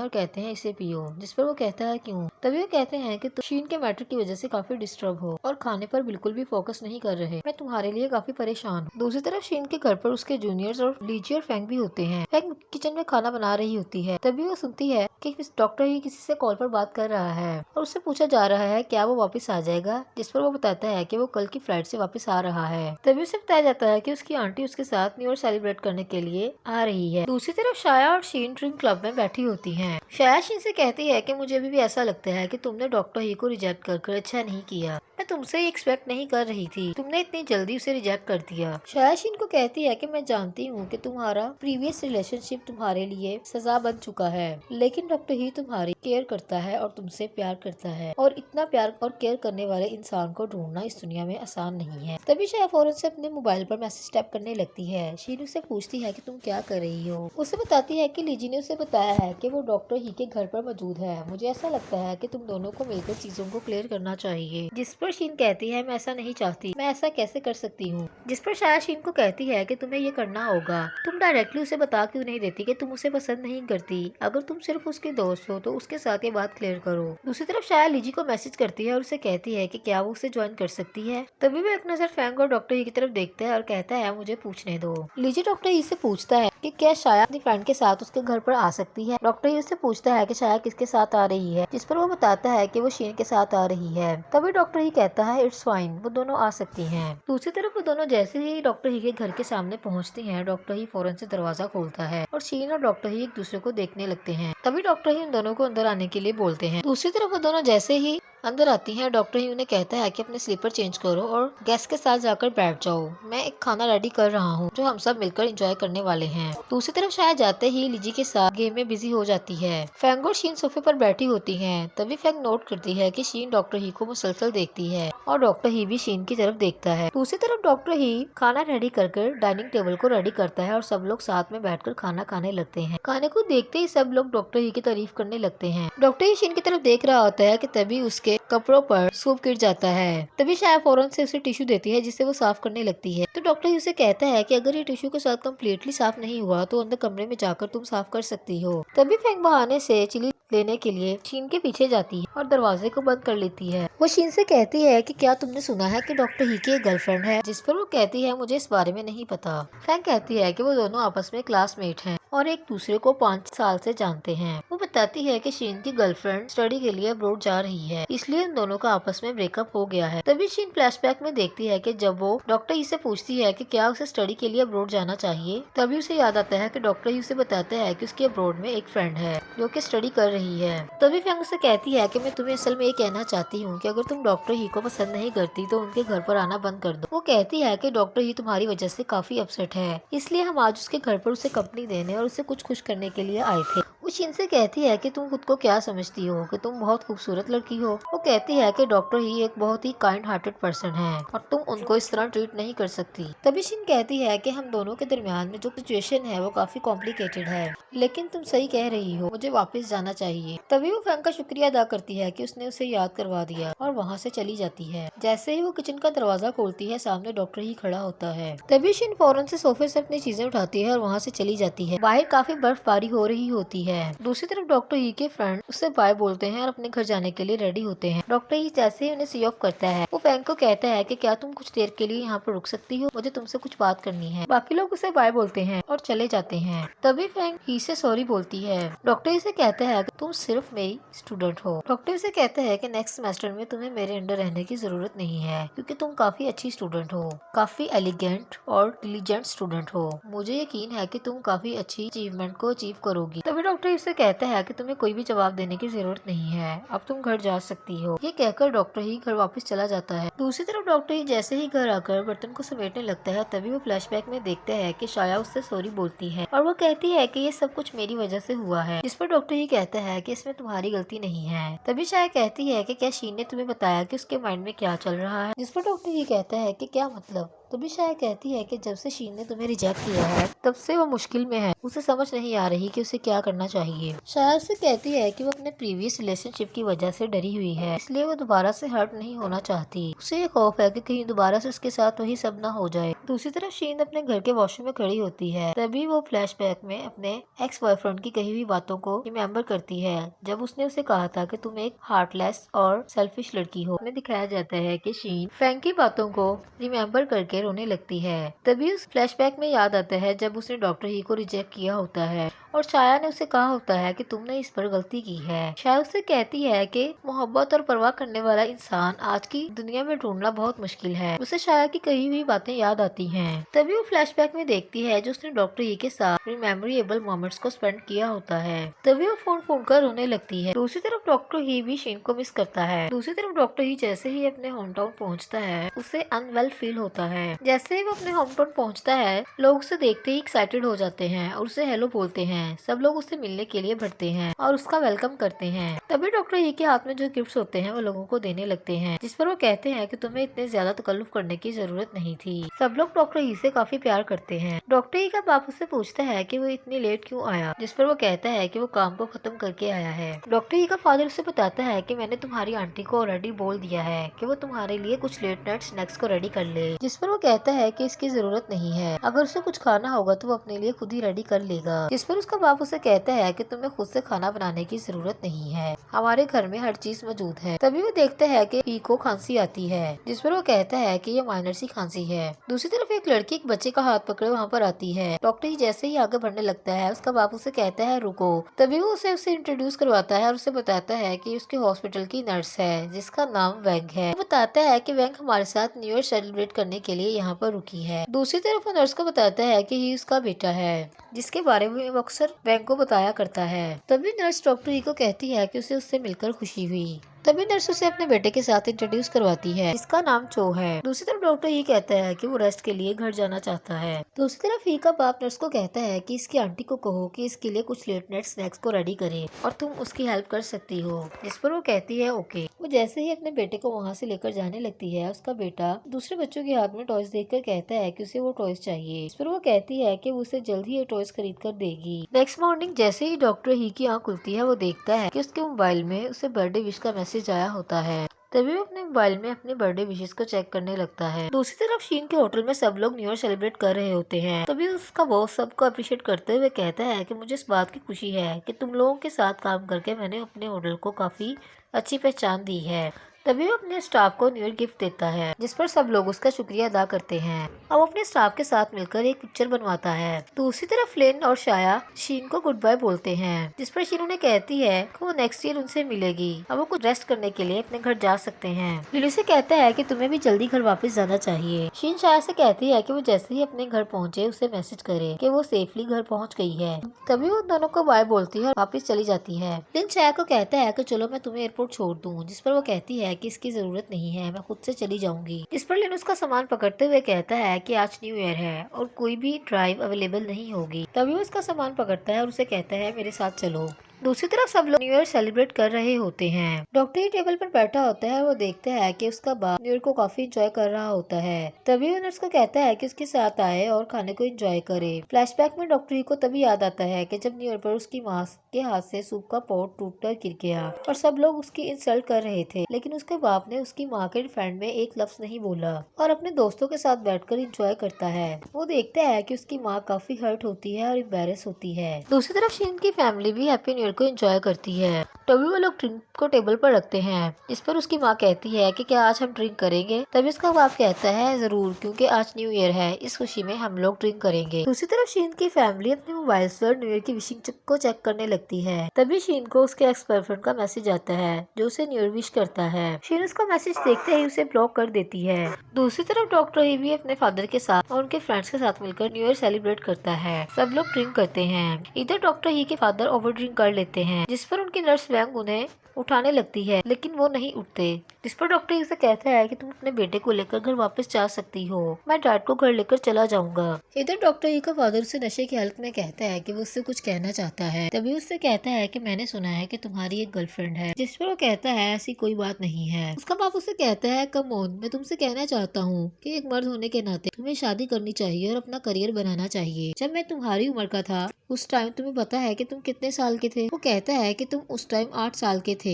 और कहते हैं इसे पियो, जिस पर वो कहता है क्यों। तभी वो कहते हैं कि तुम शीन के मैटर की वजह से काफी डिस्टर्ब हो और खाने पर बिल्कुल भी फोकस नहीं कर रहे। मैं तुम्हारे लिए काफी परेशान हूँ। दूसरी तरफ शीन के घर पर उसके जूनियर्स और लीजी और फैंग भी होते हैं। फैंग किचन में खाना बना रही होती है, तभी वो सुनती है कि डॉक्टर ही किसी से कॉल पर बात कर रहा है और उससे पूछा जा रहा है क्या वो वापस आ जाएगा, जिस पर वो बताता है कि वो कल की फ्लाइट से वापस आ रहा है। तभी उसे बताया जाता है कि उसकी आंटी उसके साथ न्यू ईयर सेलिब्रेट करने के लिए आ रही है। दूसरी तरफ शाया और शीन ड्रिंक क्लब में बैठी होती हैं। शाया शीन से कहती है कि मुझे अभी भी ऐसा लगता है कि तुमने डॉक्टर ही को रिजेक्ट कर अच्छा नहीं किया। मैं तुमसे एक्सपेक्ट नहीं कर रही थी, तुमने इतनी जल्दी उसे रिजेक्ट कर दिया। शाया शीन को कहती है कि मैं जानती हूँ कि तुम्हारा प्रीवियस रिलेशनशिप तुम्हारे लिए सजा बन चुका है, लेकिन डॉक्टर ही तुम्हारी केयर करता है और तुमसे प्यार करता है और इतना प्यार और केयर करने वाले इंसान को ढूंढना इस दुनिया में आसान नहीं है। तभी शाया फौरन से अपने मोबाइल पर मैसेज टाइप करने लगती है। शीन उससे पूछती है कि तुम क्या कर रही हो। उसे बताती है कि लीजी ने उसे बताया है कि वो डॉक्टर ही के घर पर मौजूद है। मुझे ऐसा लगता है कि तुम दोनों को मिलकर चीजों को क्लियर करना चाहिए। जिस पर शीन कहती है मैं ऐसा नहीं चाहती, मैं ऐसा कैसे कर सकती हूँ। जिस पर शाया शीन को कहती है कि तुम्हें ये करना होगा। तुम डायरेक्टली उसे बता क्यों नहीं देती कि तुम उसे पसंद नहीं करती। अगर तुम सिर्फ उसके दोस्त हो तो उसके साथ ये बात क्लियर करो। दूसरी तरफ शाया लीजी को मैसेज करती है और उसे कहती है कि क्या वो उसे ज्वाइन कर सकती है। तभी वो एक नजर फैंग और डॉक्टर ही की तरफ देखता है और कहता है मुझे पूछने दो। लीजी डॉक्टर ही से पूछता है कि क्या शाया अपनी फ्रेंड के साथ उसके घर पर आ सकती है। डॉक्टर ही उससे पूछता है कि शाया किसके साथ आ रही है, जिस पर वो बताता है कि वो शीन के साथ आ रही है। तभी डॉक्टर ही कहता है इट्स फाइन, वो दोनों आ सकती हैं। दूसरी तरफ वो दोनों जैसे ही डॉक्टर ही के घर के सामने पहुंचती हैं, डॉक्टर ही फौरन से दरवाजा खोलता है और शीन और डॉक्टर ही एक दूसरे को देखने लगते हैं। तभी डॉक्टर ही उन दोनों को अंदर आने के लिए बोलते हैं। दूसरी तरफ वो दोनों जैसे ही अंदर आती हैं, डॉक्टर ही उन्हें कहता है कि अपने स्लीपर चेंज करो और गेस्ट के साथ जाकर बैठ जाओ। मैं एक खाना रेडी कर रहा हूँ जो हम सब मिलकर एंजॉय करने वाले हैं। दूसरी तरफ शायद जाते ही लीजी के साथ गेम में बिजी हो जाती है। फैंग और शीन सोफे पर बैठी होती हैं। तभी फैंग नोट करती है कि शीन डॉक्टर ही को मुसलसल देखती है और डॉक्टर ही भी शीन की तरफ देखता है। दूसरी तरफ डॉक्टर ही खाना रेडी कर डाइनिंग टेबल को रेडी करता है और सब लोग साथ में बैठकर खाना खाने लगते हैं। खाने को देखते ही सब लोग डॉक्टर ही की तारीफ करने लगते हैं। डॉक्टर ही शीन की तरफ देख रहा होता है कि तभी उसके कपड़ों पर सूप गिर जाता है। तभी शाया फौरन से उसे टिश्यू देती है जिससे वो साफ करने लगती है। तो डॉक्टर ही उसे कहता है कि अगर ये टिश्यू के साथ कम्प्लीटली साफ नहीं हुआ तो अंदर कमरे में जाकर तुम साफ कर सकती हो। तभी फैंग बहाने से चिली लेने के लिए शीन के पीछे जाती है और दरवाजे को बंद कर लेती है। वो शीन से कहती है कि क्या तुमने सुना है कि डॉक्टर ही की एक गर्लफ्रेंड है, जिस पर वो कहती है मुझे इस बारे में नहीं पता। फैंग कहती है कि वो दोनों आपस में क्लासमेट हैं और एक दूसरे को 5 साल से जानते हैं। वो बताती है कि शीन की गर्लफ्रेंड स्टडी के लिए अब्रॉड जा रही है, इसलिए उन दोनों का आपस में ब्रेकअप हो गया है। तभी शीन फ्लैशबैक में देखती है कि जब वो डॉक्टर ही से पूछती है कि क्या उसे स्टडी के लिए अब्रॉड जाना चाहिए, तभी उसे याद आता है कि डॉक्टर ही उसे बताता है कि उसकी अब्रॉड में एक फ्रेंड है जो कि स्टडी कर रही है। तभी फैंग उसे कहती है कि मैं तुम्हें असल में ये कहना चाहती हूँ कि अगर तुम डॉक्टर ही को पसंद नहीं करती तो उनके घर पर आना बंद कर दो। वो कहती है कि डॉक्टर ही तुम्हारी वजह से काफी अपसेट है, इसलिए हम आज उसके घर पर उसे कंपनी देने और उसे कुछ खुश करने के लिए आए थे। वो शीन से कहती है कि तुम खुद को क्या समझती हो, कि तुम बहुत खूबसूरत लड़की हो। वो कहती है कि डॉक्टर ही एक बहुत ही काइंड हार्टेड पर्सन है और तुम उनको इस तरह ट्रीट नहीं कर सकती। तभी शीन कहती है कि हम दोनों के दरमियान में जो सिचुएशन है वो काफी कॉम्प्लिकेटेड है, लेकिन तुम सही कह रही हो, मुझे वापस जाना चाहिए। तभी वो फैंग का शुक्रिया अदा करती है कि उसने उसे याद करवा दिया और वहाँ से चली जाती है। जैसे ही वो किचन का दरवाजा खोलती है, सामने डॉक्टर ही खड़ा होता है। तभी शीन फौरन से सोफे से अपनी चीजें उठाती है और वहाँ से चली जाती है। बाहर काफी बर्फबारी हो रही होती है है। दूसरी तरफ डॉक्टर ही के फ्रेंड उससे बाय बोलते हैं और अपने घर जाने के लिए रेडी होते हैं। डॉक्टर ही जैसे ही उन्हें सी ऑफ करता है वो फैंग को कहता है कि क्या तुम कुछ देर के लिए यहाँ पर रुक सकती हो, मुझे तुमसे कुछ बात करनी है। बाकी लोग उसे बाय बोलते हैं और चले जाते हैं। तभी फैंग ही से सॉरी बोलती है। डॉक्टर इसे कहता है कि तुम सिर्फ मेरी स्टूडेंट हो। डॉक्टर इसे कहता है कि नेक्स्ट सेमेस्टर में तुम्हें मेरे अंडर रहने की जरूरत नहीं है क्योंकि तुम काफी अच्छी स्टूडेंट हो, काफी एलिगेंट और इंटेलिजेंट स्टूडेंट हो। मुझे यकीन है कि तुम काफी अच्छी अचीवमेंट को अचीव करोगी। तभी डॉक्टर इसे कहता है कि तुम्हें कोई भी जवाब देने की जरूरत नहीं है, अब तुम घर जा सकती हो। ये कहकर डॉक्टर ही घर वापस चला जाता है। दूसरी तरफ डॉक्टर ही जैसे ही घर आकर बर्तन को समेटने लगता है तभी वो फ्लैशबैक में देखता है कि शाया उससे सॉरी बोलती है और वो कहती है कि ये सब कुछ मेरी वजह से हुआ है। जिस पर डॉक्टर ही कहता है कि इसमें तुम्हारी गलती नहीं है। तभी शाया कहती है कि क्या शीन ने तुम्हें बताया कि उसके माइंड में क्या चल रहा है। जिस पर डॉक्टर ही कहता है कि क्या मतलब। तभी शाया कहती है कि जब से शीन ने तुम्हें रिजेक्ट किया है तब से वो मुश्किल में है, उसे समझ नहीं आ रही कि उसे क्या करना चाहिए। शाया उससे कहती है कि वो अपने प्रीवियस रिलेशनशिप की वजह से डरी हुई है, इसलिए वो दोबारा से हर्ट नहीं होना चाहती। उसे ये खौफ है कि कहीं दोबारा से उसके साथ वही सब ना हो जाए। दूसरी तरफ शीन अपने घर के वॉशरूम में खड़ी होती है। तभी वो फ्लैशबैक में अपने एक्स बॉयफ्रेंड की कही हुई बातों को रिमेम्बर करती है, जब उसने उसे कहा था कि तुम एक हार्टलेस और सेल्फिश लड़की हो। हमें दिखाया जाता है कि शीन फैंग की बातों को रिमेम्बर करके रोने लगती है। तभी उस फ्लैशबैक में याद आता है जब उसने डॉक्टर ही को रिजेक्ट किया होता है और शाया ने उसे कहा होता है कि तुमने इस पर गलती की है। शाया उससे कहती है कि मोहब्बत और परवाह करने वाला इंसान आज की दुनिया में ढूंढना बहुत मुश्किल है। उसे शाया की कही हुई बातें याद आती हैं। तभी वो फ्लैशबैक में देखती है जो उसने डॉक्टर ही के साथ रिमेमोरेबल मोमेंट्स को स्पेंड किया होता है। तभी वो फोन कर रोने लगती है। दूसरी तरफ डॉक्टर ही भी शीन को मिस करता है। दूसरी तरफ डॉक्टर ही जैसे ही अपने होम टाउन पहुँचता है उसे अनवेल फील होता है। जैसे ही वो अपने होम टाउन पहुँचता है लोग उसे देखते ही एक्साइटेड हो जाते हैं और उसे हेलो बोलते हैं। सब लोग उससे मिलने के लिए बढ़ते हैं और उसका वेलकम करते हैं। तभी डॉक्टर ही के हाथ में जो गिफ्ट्स होते हैं वो लोगों को देने लगते हैं, जिस पर वो कहते हैं कि तुम्हें इतने ज्यादा तकल्लुफ करने की जरूरत नहीं थी। सब लोग डॉक्टर ही से काफी प्यार करते हैं। डॉक्टर ही का बाप उससे पूछता है कि वो इतनी लेट क्यों आया, जिस पर वो कहता है कि वो काम को खत्म करके आया है। डॉक्टर ही का फादर उसे बताता है कि मैंने तुम्हारी आंटी को ऑलरेडी बोल दिया है कि वो तुम्हारे लिए कुछ लेट नाइट स्नैक्स को रेडी कर ले, जिस पर वो कहता है कि इसकी जरूरत नहीं है, अगर उसे कुछ खाना होगा तो वो अपने लिए खुद ही रेडी कर लेगा। जिस पर उसका बाप उसे कहता है कि तुम्हें खुद से खाना बनाने की जरूरत नहीं है, हमारे घर में हर चीज मौजूद है। तभी वो देखता है कि पी को खांसी आती है, जिस पर वो कहता है कि ये माइनर सी खांसी है। दूसरी तरफ एक लड़की एक बच्चे का हाथ पकड़े वहाँ पर आती है। डॉक्टर ही जैसे ही आगे बढ़ने लगता है उसका बाप उसे कहता है रुको। तभी वो उसे इंट्रोड्यूस करवाता है और उसे बताता है कि उसके हॉस्पिटल की नर्स है जिसका नाम वेंग है। वो बताता है कि वेंग हमारे साथ न्यू ईयर सेलिब्रेट करने के लिए यहाँ पर रुकी है। दूसरी तरफ वो नर्स को बताता है कि ये उसका बेटा है, जिसके बारे में वो अक्सर वेंग को बताया करता है। तभी नर्स डॉक्टर ही को कहती है कि उसे उससे मिलकर खुशी हुई। तभी नर्स उसे अपने बेटे के साथ इंट्रोड्यूस करवाती है जिसका नाम चो है। दूसरी तरफ डॉक्टर ही कहता है कि वो रेस्ट के लिए घर जाना चाहता है। दूसरी तरफ ही का बाप नर्स को कहता है कि इसकी आंटी को कहो कि इसके लिए कुछ लेट नाइट स्नैक्स को रेडी करे और तुम उसकी हेल्प कर सकती हो, जिस पर वो कहती है ओके। वो जैसे ही अपने बेटे को वहाँ से लेकर जाने लगती है उसका बेटा दूसरे बच्चों के हाथ में टॉयज देखकर कहता है कि उसे वो टॉयज चाहिए। इस पर वो कहती है कि वो उसे जल्द ही ये टॉयज खरीद कर देगी। नेक्स्ट मॉर्निंग जैसे ही डॉक्टर ही की आँख खुलती है वो देखता है कि उसके मोबाइल में उसे बर्थडे विश का मैसेज आया होता है। तभी वो अपने मोबाइल में अपने बर्थडे विशेस को चेक करने लगता है। दूसरी तरफ शीन के होटल में सब लोग न्यू ईयर सेलिब्रेट कर रहे होते हैं। तभी उसका बॉस सबको अप्रिशिएट करते हुए कहता है कि मुझे इस बात की खुशी है कि तुम लोगों के साथ काम करके मैंने अपने होटल को काफी अच्छी पहचान दी है। तभी वो अपने स्टाफ को न्यू ईयर गिफ्ट देता है, जिस पर सब लोग उसका शुक्रिया अदा करते हैं। अब अपने स्टाफ के साथ मिलकर एक पिक्चर बनवाता है। दूसरी तरफ फ्लिन और शाया शीन को गुड बाय बोलते हैं, जिस पर शीन उन्हें कहती है कि वो नेक्स्ट ईयर उनसे मिलेगी। अब वो कुछ रेस्ट करने के लिए अपने घर जा सकते हैं। लिली से कहता है कि तुम्हें भी जल्दी घर वापस जाना चाहिए। शीन शाया से कहती है कि वो जैसे ही अपने घर पहुँचे उसे मैसेज करे कि वो सेफली घर पहुँच गई है। तभी वो दोनों को बाय बोलती है और वापस चली जाती है। लिन शाया को कहता है कि चलो मैं तुम्हें एयरपोर्ट छोड़ दूँ, जिस पर वो कहती है कि इसकी जरूरत नहीं है, मैं खुद से चली जाऊंगी। इस पर लिन उसका सामान पकड़ते हुए कहता है कि आज न्यू ईयर है और कोई भी ड्राइव अवेलेबल नहीं होगी। तभी वो उसका सामान पकड़ता है और उसे कहता है मेरे साथ चलो। दूसरी तरफ सब लोग न्यू ईयर सेलिब्रेट कर रहे होते हैं। डॉक्टर ही टेबल पर बैठा होता है और वो देखता है कि उसका बाप न्यू ईयर को काफी एंजॉय कर रहा होता है। तभी वो नर्स को कहता है कि उसके साथ आए और खाने को एंजॉय करे। फ्लैशबैक में डॉक्टर ही को तभी याद आता है कि जब न्यू ईयर पर उसकी माँ के हाथ से सूप का पॉट टूटकर गिर गया और सब लोग उसकी इंसल्ट कर रहे थे, लेकिन उसके बाप ने उसकी माँ के डिफेंड में एक लफ्ज नहीं बोला और अपने दोस्तों के साथ बैठकर एंजॉय करता है। वो देखता है कि उसकी माँ काफी हर्ट होती है और एम्बैरेस होती है। दूसरी तरफ शीन की फैमिली भी हैप्पी न्यू ईयर को एंजॉय करती है। तभी वो लोग ड्रिंक को टेबल पर रखते हैं, इस पर उसकी माँ कहती है कि क्या आज हम ड्रिंक करेंगे। तभी उसका बाप कहता है जरूर, क्योंकि आज न्यू ईयर है, इस खुशी में हम लोग ड्रिंक करेंगे। दूसरी तरफ शीन की फैमिली अपने मोबाइल पर न्यू ईयर की विशिंग को चेक करने लगती है। तभी शीन को उसके एक्स बॉयफ्रेंड का मैसेज आता है जो उसे न्यू ईयर विश करता है। शीन उसका मैसेज देखते ही उसे ब्लॉक कर देती है। दूसरी तरफ डॉक्टर ही भी अपने फादर के साथ और उनके फ्रेंड्स के साथ मिलकर न्यू ईयर सेलिब्रेट करता है। सब लोग ड्रिंक करते हैं। इधर डॉक्टर ही के फादर ओवर ड्रिंक कर लेते हैं, जिस पर उनकी नर्स वैंग उन्हें उठाने लगती है, लेकिन वो नहीं उठते। जिस पर डॉक्टर इसे कहता है कि तुम अपने बेटे को लेकर घर वापस जा सकती हो, मैं डैड को घर लेकर चला जाऊंगा। इधर डॉक्टर ही का फादर उसे नशे की हालत में कहता है कि वो उससे कुछ कहना चाहता है। तभी उससे कहता है कि मैंने सुना है कि तुम्हारी एक गर्लफ्रेंड है, जिस पर वो कहता है ऐसी कोई बात नहीं है। उसका बाप उसे कहता है कम ऑन, मैं तुमसे कहना चाहता हूँ कि एक मर्द होने के नाते तुम्हें शादी करनी चाहिए और अपना करियर बनाना चाहिए। जब मैं तुम्हारी उम्र का था उस टाइम तुम्हें पता है कि तुम कितने साल के थे। वो कहता है कि तुम उस टाइम 8 साल के थे।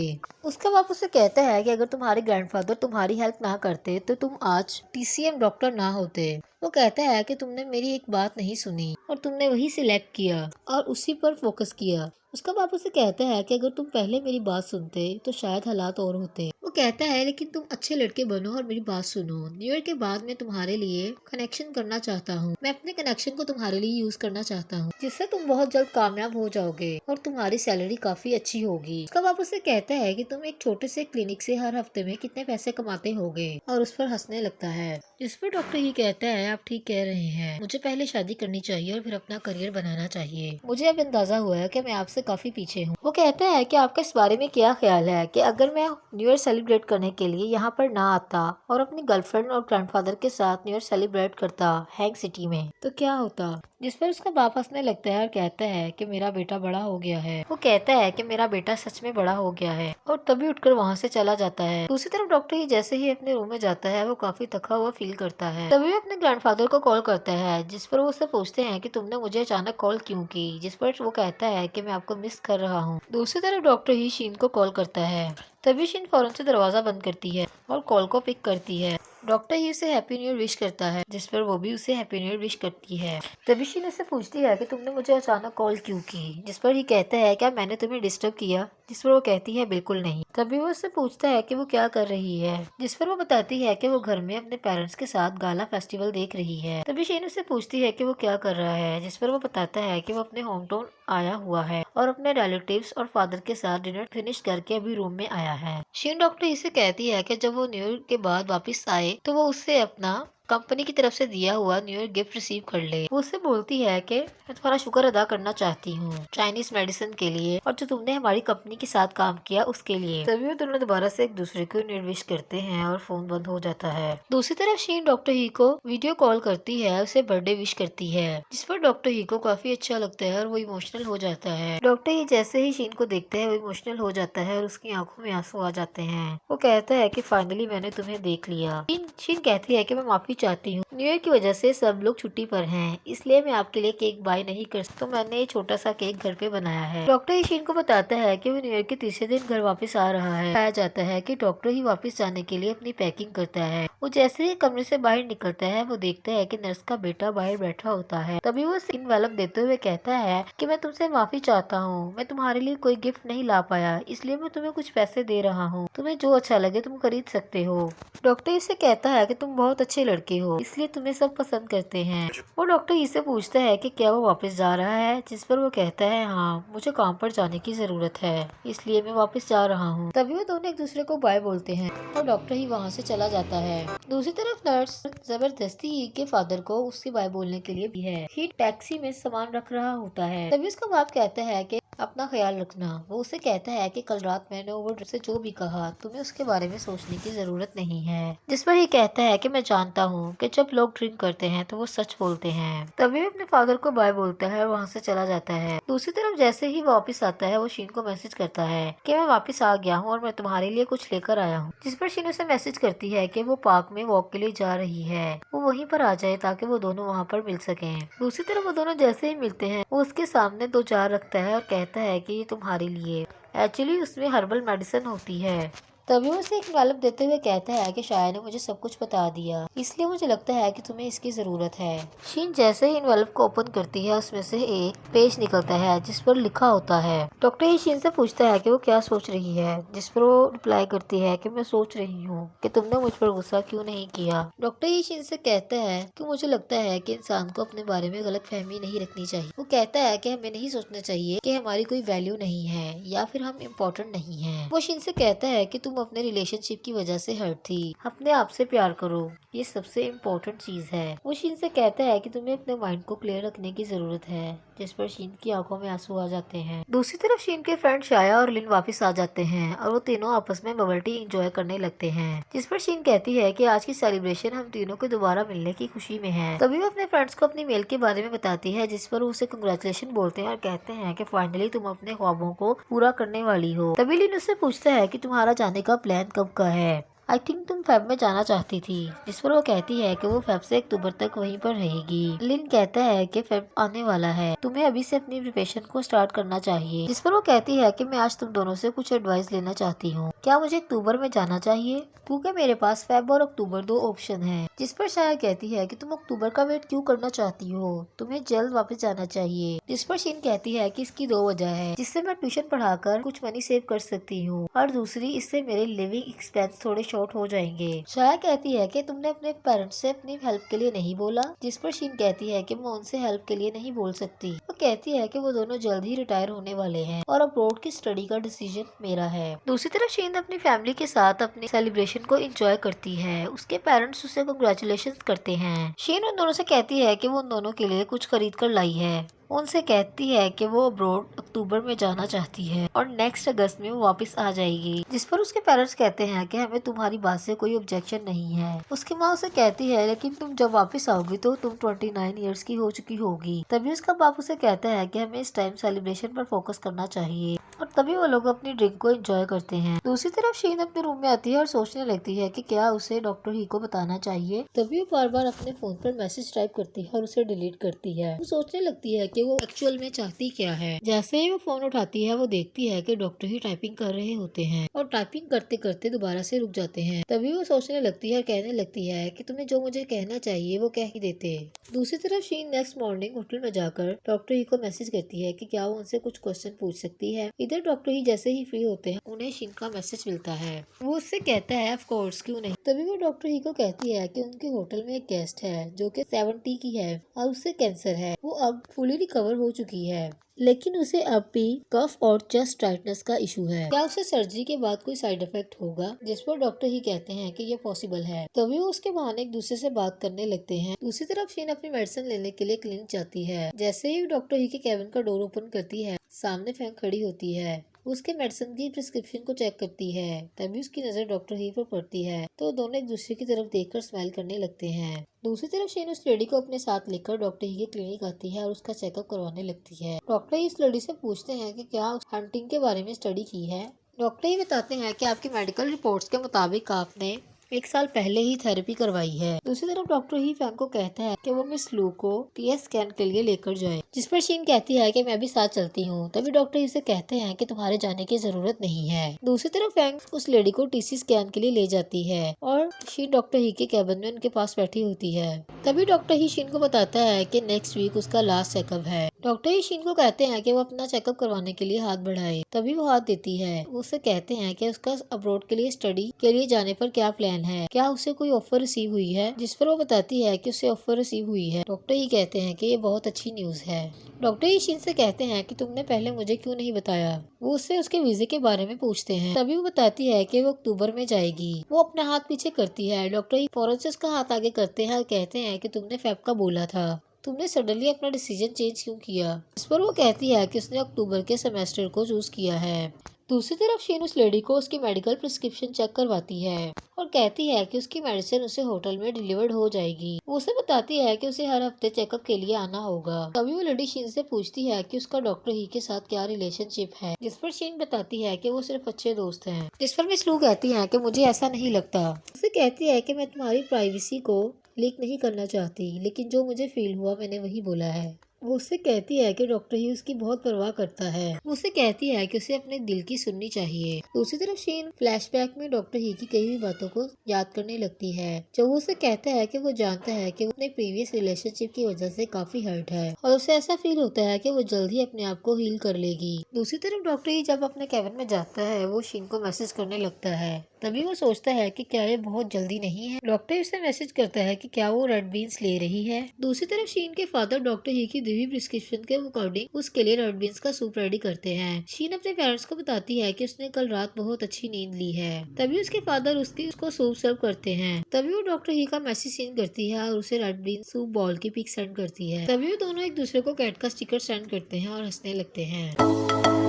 उसका बाप उसे कहता है कि अगर तुम्हारे ग्रैंडफादर तुम्हारी हेल्प ना करते तो तुम आज TCM डॉक्टर ना होते। वो कहता है कि तुमने मेरी एक बात नहीं सुनी और तुमने वही सिलेक्ट किया और उसी पर फोकस किया। उसका बाप उसे कहता है कि अगर तुम पहले मेरी बात सुनते तो शायद हालात और होते। वो कहता है लेकिन तुम अच्छे लड़के बनो और मेरी बात सुनो। न्यू ईयर के बाद मैं तुम्हारे लिए कनेक्शन करना चाहता हूँ। मैं अपने कनेक्शन को तुम्हारे लिए यूज करना चाहता हूँ, जिससे तुम बहुत जल्द कामयाब हो जाओगे और तुम्हारी सैलरी काफी अच्छी होगी। उसका बाप उसे कहता है कि तुम एक छोटे से क्लिनिक से हर हफ्ते में कितने पैसे कमाते होगे और उस पर हंसने लगता है। जिस पर डॉक्टर ही कहता है आप ठीक कह रहे हैं, मुझे पहले शादी करनी चाहिए और फिर अपना करियर बनाना चाहिए। मुझे अब अंदाजा हुआ है कि मैं आपसे काफी पीछे हूँ। वो कहता है कि आपका इस बारे में क्या ख्याल है कि अगर मैं न्यू ईयर सेलिब्रेट करने के लिए यहाँ पर ना आता और अपनी गर्लफ्रेंड और ग्रैंडफादर के साथ न्यू ईयर सेलिब्रेट करता हैंग सिटी में, तो क्या होता। जिस पर उसका बाप हंसने लगता है और कहता है कि मेरा बेटा बड़ा हो गया है। वो कहता है कि मेरा बेटा सच में बड़ा हो गया है और तभी उठकर वहाँ से चला जाता है। दूसरी तरफ डॉक्टर ही जैसे ही अपने रूम में जाता है वो काफी थका हुआ फील करता है। तभी वो अपने ग्रैंडफादर को कॉल करता है, जिस पर वो उससे पूछते हैं कि तुमने मुझे अचानक कॉल क्यों की। जिस पर वो कहता है कि मैं आपको मिस कर रहा हूँ। दूसरी तरफ डॉक्टर ही शीन को कॉल करता है। तभी शीन फौरन से दरवाजा बंद करती है और कॉल को पिक करती है। डॉक्टर ही उसे हैप्पी न्यू ईयर विश करता है, जिस पर वो भी उसे हैप्पी न्यू ईयर विश करती है। तभी शीन उससे पूछती है कि तुमने मुझे अचानक कॉल क्यों की। जिस पर ही कहता है क्या मैंने तुम्हें डिस्टर्ब किया। जिस पर वो कहती है बिल्कुल नहीं। तभी वो उससे पूछता है कि वो क्या कर रही है। जिस पर वो बताती है कि वो घर में अपने पेरेंट्स के साथ गाला फेस्टिवल देख रही है। तभी शीन उससे पूछती है कि वो क्या कर रहा है। जिस पर वो बताता है कि वो अपने होम टाउन आया हुआ है और अपने रिलेटिव्स और फादर के साथ डिनर फिनिश करके अभी रूम में आया है। शीन डॉक्टर इसे कहती है कि जब वो न्यू ईयर के बाद वापस आए तो वो उससे अपना कंपनी की तरफ से दिया हुआ न्यू ईयर गिफ्ट रिसीव कर ले। वो उससे बोलती है कि मैं तुम्हारा शुक्र अदा करना चाहती हूँ चाइनीज मेडिसिन के लिए और जो तुमने हमारी कंपनी के साथ काम किया उसके लिए। तभी वो दोनों दोबारा से एक दूसरे को न्यू ईयर विश करते हैं और फोन बंद हो जाता है। दूसरी तरफ शीन डॉक्टर ही को वीडियो कॉल करती है, उसे बर्थडे विश करती है, जिस पर डॉक्टर ही को काफी अच्छा लगता है और वो इमोशनल हो जाता है। डॉक्टर ही जैसे ही शीन को देखता है वो इमोशनल हो जाता है और उसकी आंखों में आंसू आ जाते हैं। वो कहता है कि फाइनली मैंने तुम्हें देख लिया। शीन कहती है कि मैं माफी चाहती हूँ, न्यू ईयर की वजह से सब लोग छुट्टी पर हैं, इसलिए मैं आपके लिए केक बाय नहीं कर सकता, तो मैंने ये छोटा सा केक घर पे बनाया है। डॉक्टर ही शीन को बताता है कि वो न्यू ईयर के तीसरे दिन घर वापस आ रहा है। बताया जाता है कि डॉक्टर ही वापस जाने के लिए अपनी पैकिंग करता है। वो जैसे ही कमरे से बाहर निकलता है वो देखता है कि नर्स का बेटा बाहर बैठा होता है। तभी वो इनवेलप देते हुए कहता है कि मैं तुमसे माफी चाहता हूँ, मैं तुम्हारे लिए कोई गिफ्ट नहीं ला पाया, इसलिए मैं तुम्हें कुछ पैसे दे रहा हूँ, तुम्हें जो अच्छा लगे तुम खरीद सकते हो। डॉक्टर इसे कहता है कि तुम बहुत अच्छे लड़के हो, इसलिए तुम्हें सब पसंद करते हैं। वो डॉक्टर इससे पूछता है कि क्या वो वापस जा रहा है। जिस पर वो कहता है हाँ, मुझे काम पर जाने की जरूरत है, इसलिए मैं वापस जा रहा हूँ। तभी वो दोनों एक दूसरे को बाय बोलते हैं और डॉक्टर ही वहाँ से चला जाता है। दूसरी तरफ नर्स जबरदस्ती ही के फादर को उससे बाय बोलने के लिए भी है। ही टैक्सी में सामान रख रहा होता है। तभी उसका बाप कहता है कि अपना ख्याल रखना। वो उसे कहता है कि कल रात मैंने ओवरड्राइव से जो भी कहा तुम्हें उसके बारे में सोचने की जरूरत नहीं है। जिस पर ये कहता है कि मैं जानता हूँ कि जब लोग ड्रिंक करते हैं तो वो सच बोलते हैं। तभी वो अपने फादर को बाय बोलता है और वहाँ से चला जाता है। दूसरी तरफ जैसे ही वापस आता है वो शीन को मैसेज करता है कि मैं वापस आ गया हूँ और मैं तुम्हारे लिए कुछ लेकर आया हूँ। जिस पर शीन उसे मैसेज करती है कि वो पार्क में वॉक के लिए जा रही है, वो वहीं पर आ जाए ताकि वो दोनों वहाँ पर मिल सकें। दूसरी तरफ वो दोनों जैसे ही मिलते हैं वो उसके सामने 2 जार रखता है और कहता है कि ये तुम्हारे लिए। एक्चुअली उसमें हर्बल मेडिसिन होती है। तभी वो उसे एक एनवेलप देते हुए कहता है कि शायद ने मुझे सब कुछ बता दिया, इसलिए मुझे लगता है कि तुम्हें इसकी जरूरत है। शीन जैसे ही एनवेलप को ओपन करती है उसमें से एक पेज निकलता है जिस पर लिखा होता है। डॉक्टर ही शीन से पूछता है कि वो क्या सोच रही है, जिस पर वो रिप्लाई करती है कि मैं सोच रही हूँ कि तुमने मुझ पर गुस्सा क्यों नहीं किया। डॉक्टर ही शीन से कहता है कि मुझे लगता है कि इंसान को अपने बारे में गलत फहमी नहीं रखनी चाहिए। वो कहता है कि हमें नहीं सोचना चाहिए कि हमारी कोई वैल्यू नहीं है या फिर हम इम्पोर्टेंट नहीं है। वो शीन से कहता है कि तुम अपने रिलेशनशिप की वजह से हर्ट थी, अपने आप से प्यार करो, ये सबसे इम्पोर्टेंट चीज है। वो शीन से कहता है कि तुम्हें अपने माइंड को क्लियर रखने की जरूरत है, जिस पर शीन की आंखों में आंसू आ जाते हैं। दूसरी तरफ शीन के फ्रेंड शाया और लिन वापस आ जाते हैं और वो तीनों आपस में बबल टी एंजॉय करने लगते हैं। जिस पर शीन कहती है कि आज की सेलिब्रेशन हम तीनों को दोबारा मिलने की खुशी में है। तभी वो अपने फ्रेंड्स को अपनी मेल के बारे में बताती है, जिस पर वो उसे कंग्रेचुलेशन बोलते हैं और कहते हैं कि फाइनली तुम अपने ख्वाबों को पूरा करने वाली हो। तभी लिन उससे पूछता है कि तुम्हारा जाने का प्लान कब का है। आई थिंक तुम फेब में जाना चाहती थी, जिस पर वो कहती है कि वो फेब से अक्टूबर तक वहीं पर रहेगी। लिन कहता है कि फेब आने वाला है, तुम्हें अभी से अपनी प्रिपरेशन को स्टार्ट करना चाहिए। जिस पर वो कहती है कि मैं आज तुम दोनों से कुछ एडवाइस लेना चाहती हूँ, क्या मुझे अक्टूबर में जाना चाहिए, क्योंकि मेरे पास फेब और अक्टूबर 2 ऑप्शन है। जिस पर शाया कहती है कि तुम अक्टूबर का वेट क्यों करना चाहती हो, तुम्हें जल्द वापस जाना चाहिए। जिस पर शीन कहती है कि इसकी 2 वजह है, जिससे मैं ट्यूशन पढ़ाकर कुछ मनी सेव कर सकती हूँ और दूसरी इससे मेरे लिविंग एक्सपेंस थोड़े शॉर्ट हो जाएंगे। शाया कहती है कि तुमने अपने पेरेंट्स से अपनी हेल्प के लिए नहीं बोला। जिस पर शीन कहती है कि मैं उनसे हेल्प के लिए नहीं बोल सकती। वो कहती है कि वो दोनों जल्द ही रिटायर होने वाले हैं और अब्रॉड की स्टडी का डिसीजन मेरा है। दूसरी तरफ शीन अपनी फैमिली के साथ अपनी सेलिब्रेशन को एंजॉय करती है। उसके पेरेंट्स उसे कांग्रेचुलेशन करते हैं। शीन उन दोनों से कहती है कि वो उन दोनों के लिए कुछ खरीद कर लाई है। उनसे कहती है कि वो अब्रॉड अक्टूबर में जाना चाहती है और नेक्स्ट अगस्त में वो वापस आ जाएगी। जिस पर उसके पेरेंट्स कहते हैं कि हमें तुम्हारी बात से कोई ऑब्जेक्शन नहीं है। उसकी माँ उसे कहती है लेकिन तुम जब वापस आओगी तो तुम 29 इयर्स की हो चुकी होगी। तभी उसका बाप उसे कहता है कि हमें इस टाइम सेलिब्रेशन पर फोकस करना चाहिए और तभी वो लोग अपनी ड्रिंक को एंजॉय करते हैं। दूसरी तरफ शीन अपने रूम में आती है और सोचने लगती है कि क्या उसे डॉक्टर ही को बताना चाहिए। तभी वो बार बार अपने फोन पर मैसेज टाइप करती है और उसे डिलीट करती है। वो सोचने लगती है कि वो एक्चुअल में चाहती क्या है। जैसे ही वो फोन उठाती है वो देखती है कि डॉक्टर ही टाइपिंग कर रहे होते हैं और टाइपिंग करते करते दोबारा से रुक जाते हैं। तभी वो सोचने लगती है और कहने लगती है कि तुम्हें जो मुझे कहना चाहिए वो कह ही देते। दूसरी तरफ शीन नेक्स्ट मॉर्निंग होटल में जाकर डॉक्टर ही को मैसेज करती है कि क्या वो उनसे कुछ क्वेश्चन पूछ सकती है। इधर डॉक्टर ही जैसे ही फ्री होते हैं उन्हें शीन का मैसेज मिलता है। वो उससे कहता है ऑफ कोर्स क्यों नहीं। तभी वो डॉक्टर ही को कहती है कि उनके होटल में एक गेस्ट है जो कि 70 की है और उससे कैंसर है। वो अब फुली रिकवर हो चुकी है लेकिन उसे अब भी कफ और चेस्ट टाइटनेस का इशू है। क्या उसे सर्जरी के बाद कोई साइड इफेक्ट होगा। जिस पर डॉक्टर ही कहते हैं कि ये पॉसिबल है। तभी वो उसके बहाने एक दूसरे से बात करने लगते हैं। दूसरी तरफ शीन अपनी मेडिसिन लेने के लिए क्लिनिक जाती है। जैसे ही डॉक्टर ही के केबिन का डोर ओपन करती है सामने फैंग खड़ी होती है। उसके मेडिसिन की प्रिस्क्रिप्शन को चेक करती है। तभी उसकी नजर डॉक्टर ही पर पड़ती है तो दोनों एक दूसरे की तरफ देखकर स्माइल करने लगते हैं। दूसरी तरफ शीन उस लेडी को अपने साथ लेकर डॉक्टर ही के क्लिनिक आती है और उसका चेकअप करवाने लगती है। डॉक्टर ही इस लेडी से पूछते हैं कि क्या हंटिंग के बारे में स्टडी की है। डॉक्टर ही बताते हैं कि आपकी मेडिकल रिपोर्ट्स के मुताबिक आपने 1 साल पहले ही थेरेपी करवाई है। दूसरी तरफ डॉक्टर ही फैंग को कहता है कि वो मिस लू को टीएस स्कैन के लिए लेकर जाए। जिस पर शीन कहती है कि मैं भी साथ चलती हूँ। तभी डॉक्टर ही से कहते हैं कि तुम्हारे जाने की जरूरत नहीं है। दूसरी तरफ फैंग उस लेडी को टीसी स्कैन के लिए ले जाती है और शीन डॉक्टर ही के कैबिन में उनके पास बैठी होती है। तभी डॉक्टर ही शीन को बताता है कि नेक्स्ट वीक उसका लास्ट चेकअप है। डॉक्टर ही शीन को कहते हैं कि वो अपना चेकअप करवाने के लिए हाथ बढ़ाए। तभी वो हाथ देती है। उससे कहते हैं कि उसका अब्रॉड के लिए स्टडी के लिए जाने पर क्या प्लान है, क्या उसे कोई ऑफर रिसीव हुई है। जिस पर वो बताती है कि उसे ऑफर रिसीव हुई है। डॉक्टर ही कहते हैं कि ये बहुत अच्छी न्यूज है। डॉक्टर ही शीन से कहते हैं कि तुमने पहले मुझे क्यों नहीं बताया। वो उससे उसके वीजे के बारे में पूछते हैं। तभी वो बताती है कि वो अक्टूबर में जाएगी। वो अपना हाथ पीछे करती है। डॉक्टर ही फौरन से उसका हाथ आगे करते हैं और कहते हैं कि तुमने फेब का बोला था। तुमने सडनली अपना डिसीजन चेंज क्यों किया। इस पर वो कहती है कि उसने अक्टूबर के सेमेस्टर को चूज किया है। दूसरी तरफ शीन उस लेडी को उसकी मेडिकल प्रिस्क्रिप्शन चेक करवाती है और कहती है कि उसकी मेडिसिन उसे होटल में डिलीवर्ड हो जाएगी। वो उसे बताती है कि उसे हर हफ्ते चेकअप के लिए आना होगा। तभी वो लेडी शीन से पूछती है कि उसका डॉक्टर ही के साथ क्या रिलेशनशिप है, जिस पर शीन बताती है कि वो सिर्फ अच्छे दोस्त हैं। जिस पर मिस लू कहती है कि मुझे ऐसा नहीं लगता। उसे कहती है कि मैं तुम्हारी प्राइवेसी को लीक नहीं करना चाहती, लेकिन जो मुझे फील हुआ मैंने वही बोला है। वो उससे कहती है कि डॉक्टर ही उसकी बहुत परवाह करता है। वो उसे कहती है कि उसे अपने दिल की सुननी चाहिए। दूसरी तरफ शीन फ्लैशबैक में डॉक्टर ही की कई भी बातों को याद करने लगती है। जब वो उसे कहता है कि वो जानता है कि वो अपने प्रीवियस रिलेशनशिप की वजह से काफी हर्ट है और उसे ऐसा फील होता है कि वो जल्द ही अपने आप को हील कर लेगी। दूसरी तरफ डॉक्टर ही जब अपने कैबिन में जाता है वो शीन को मैसेज करने लगता है। तभी वो सोचता है कि क्या ये बहुत जल्दी नहीं है। डॉक्टर उसे मैसेज करता है कि क्या वो रेड बीन्स ले रही है। दूसरी तरफ शीन के फादर डॉक्टर ही की दी हुई प्रिस्क्रिप्शन के अकॉर्डिंग उसके लिए रेड बीन्स का सूप रेडी करते हैं। शीन अपने पेरेंट्स को बताती है कि उसने कल रात बहुत अच्छी नींद ली है। तभी उसके फादर उसको सूप सर्व करते हैं। तभी वो डॉक्टर ही का मैसेज सेंड करती है और उसे रेड बीन सूप बॉल की पिक सेंड करती है। तभी वो दोनों एक दूसरे को कैट का स्टिकर सेंड करते हैं और हंसने लगते हैं।